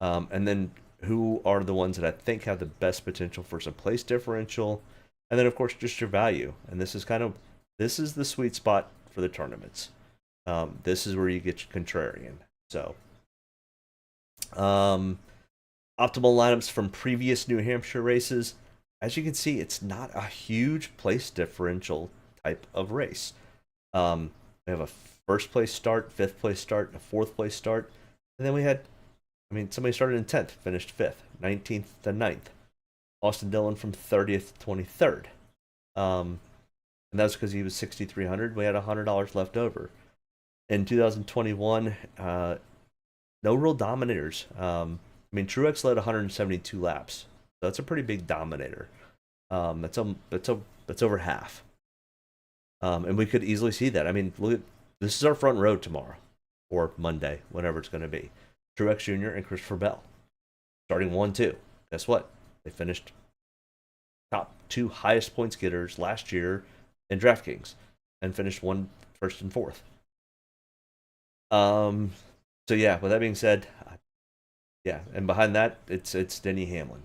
and then who are the ones that I think have the best potential for some place differential, and then, of course, just your value. And this is the sweet spot for the tournaments. This is where you get your contrarian. So, optimal lineups from previous New Hampshire races. As you can see, it's not a huge place differential type of race. We have a first place start, fifth place start, and a 4th place start. And then we had, somebody started in 10th, finished 5th, 19th to 9th. Austin Dillon from 30th to 23rd. And that's because he was 6,300. We had $100 left over. In 2021, no real dominators. Truex led 172 laps. So that's a pretty big dominator. That's over half. And we could easily see that. Look at this is our front row tomorrow or Monday, whenever it's going to be. Truex Jr. and Christopher Bell starting 1-2. Guess what? They finished top 2 highest points getters last year in Draftkings and finished 1st and 4th. So yeah, with that being said, yeah, and behind that it's Denny Hamlin.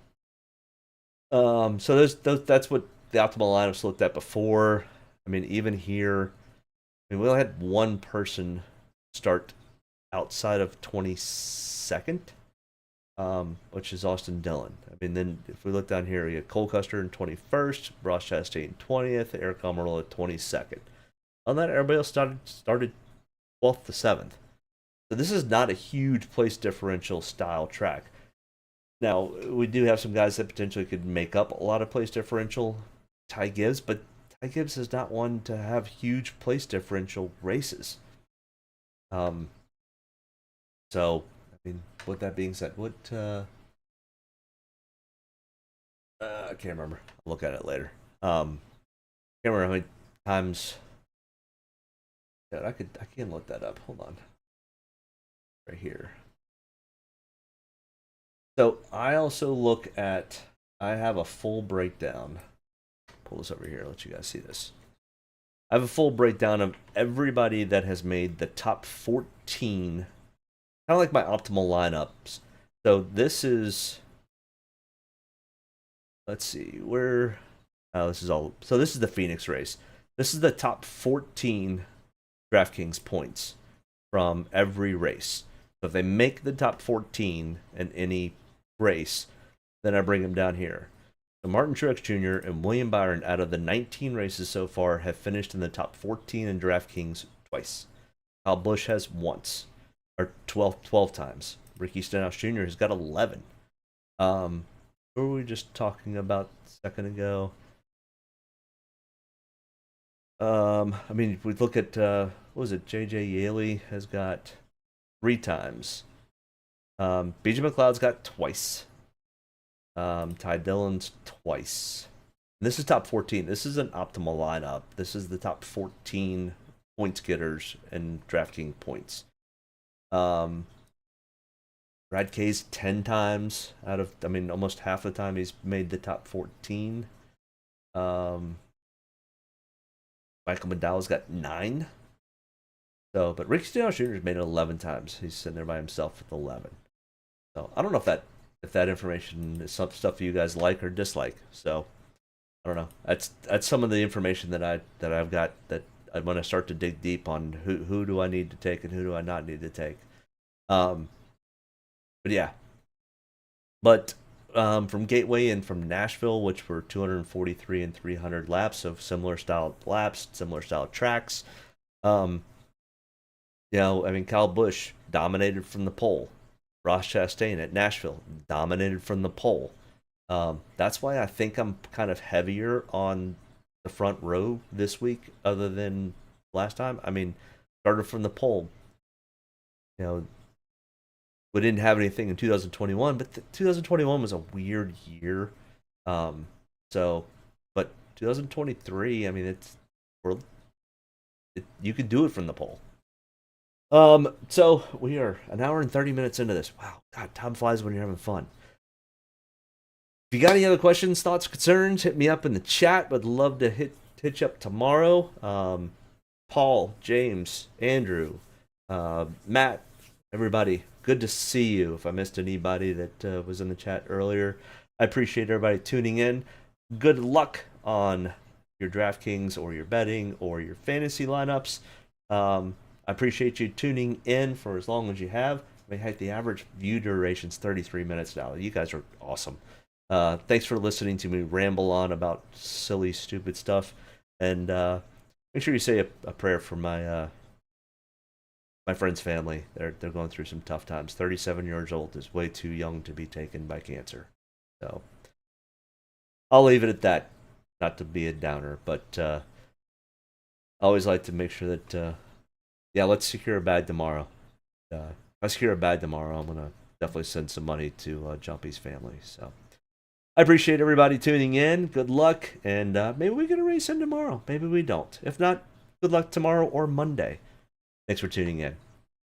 So that's what the optimal lineups looked at before. Even here, we only had one person start outside of 22nd, which is Austin Dillon. Then if we look down here, we get Cole Custer in 21st, Ross Chastain 20th, Eric Almirola 22nd. On that, everybody else started 12th to 7th. So this is not a huge place differential style track. Now, we do have some guys that potentially could make up a lot of place differential. Ty Gibbs, but Ty Gibbs is not one to have huge place differential races. So, with that being said, I can't remember. I'll look at it later. Can't remember how many times. Yeah, I can look that up. Hold on. Right here. So I also look at I have a full breakdown. Pull this over here, let you guys see this. I have a full breakdown of everybody that has made the top 14, kind of like my optimal lineups. So this is, let's see, where, oh, this is all, so this is the Phoenix race. This is the top 14 Draftkings points from every race. So if they make the top 14 in any race, then I bring them down here. So Martin Truex Jr. and William Byron, out of the 19 races so far, have finished in the top 14 in Draftkings twice. Kyle Busch has once, or 12 times. Ricky Stenhouse Jr. has got 11. Who were we just talking about a second ago? I mean, if we look at, what was it, J.J. Yaley has got 3 times. B.J. McLeod's got twice. Ty Dillon's twice. And this is top 14. This is an optimal lineup. This is the top 14 points getters and DraftKings points. Brad K's 10 times out of, I mean, almost half the time he's made the top 14. Michael McDowell's got 9. So, but Ricky Stenhouse Jr. has made it 11 times. He's sitting there by himself with 11. So I don't know if that information is some stuff you guys like or dislike. So I don't know. That's some of the information that I've got that I want to start to dig deep on who do I need to take and who do I not need to take. But yeah. But from Gateway and from Nashville, which were 243 and 300 laps of similar style laps, similar style tracks. You know, I mean, Kyle Busch dominated from the pole. Ross Chastain at Nashville dominated from the pole. That's why I think I'm kind of heavier on the front row this week, other than last time. I mean, started from the pole. You know, we didn't have anything in 2021, but 2021 was a weird year. So, but 2023, I mean, you could do it from the pole. So we are an hour and 30 minutes into this. Wow, God, time flies when you're having fun. If you got any other questions, thoughts, concerns, hit me up in the chat. Would love to hit you up tomorrow. Paul, James, Andrew, Matt, everybody, good to see you. If I missed anybody that was in the chat earlier, I appreciate everybody tuning in. Good luck on your DraftKings or your betting or your fantasy lineups. I appreciate you tuning in for as long as you have. I mean, heck, the average view duration is 33 minutes now. You guys are awesome. Thanks for listening to me ramble on about silly, stupid stuff. And make sure you say a prayer for my friend's family. They're going through some tough times. 37 years old is way too young to be taken by cancer. So I'll leave it at that. Not to be a downer, but I always like to make sure that... yeah, let's secure a bag tomorrow. If I secure a bag tomorrow, I'm going to definitely send some money to Jumpy's family. So I appreciate everybody tuning in. Good luck. And maybe we get a race in tomorrow. Maybe we don't. If not, good luck tomorrow or Monday. Thanks for tuning in.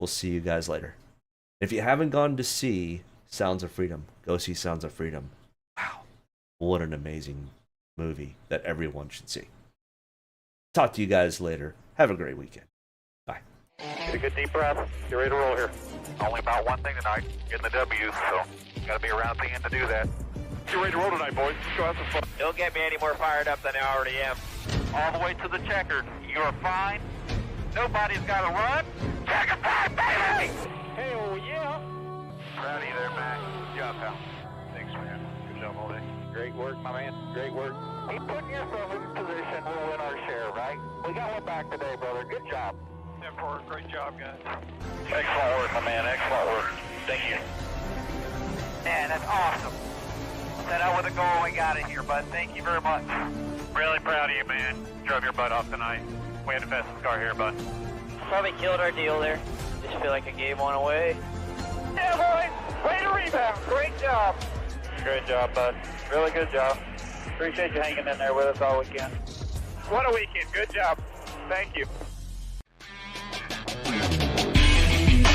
We'll see you guys later. If you haven't gone to see Sounds of Freedom, go see Sounds of Freedom. Wow. What an amazing movie that everyone should see. Talk to you guys later. Have a great weekend. Get a good deep breath. Get ready to roll here. Only about one thing tonight, getting the W, so got to be around at the end to do that. Get ready to roll tonight, boys. Let's go have some fun. Don't get me any more fired up than I already am. All the way to the checkered. You're fine. Nobody's got to run. Checker time, baby! Hell yeah. Proud of you there, Matt. Good job, pal. Thanks, man. Good job all day. Great work, my man. Great work. Keep putting yourself in position. We'll win our share, right? We got one back today, brother. Good job. Great job, guys. Excellent work, my man. Excellent work. Thank you. Man, that's awesome. Set out with a goal and got it here, bud. Thank you very much. Really proud of you, man. Drove your butt off tonight. We had the fastest car here, bud. Probably killed our deal there. Just feel like I gave one away. Yeah, boys. Way to rebound. Great job. Great job, bud. Really good job. Appreciate you hanging in there with us all weekend. What a weekend. Good job. Thank you.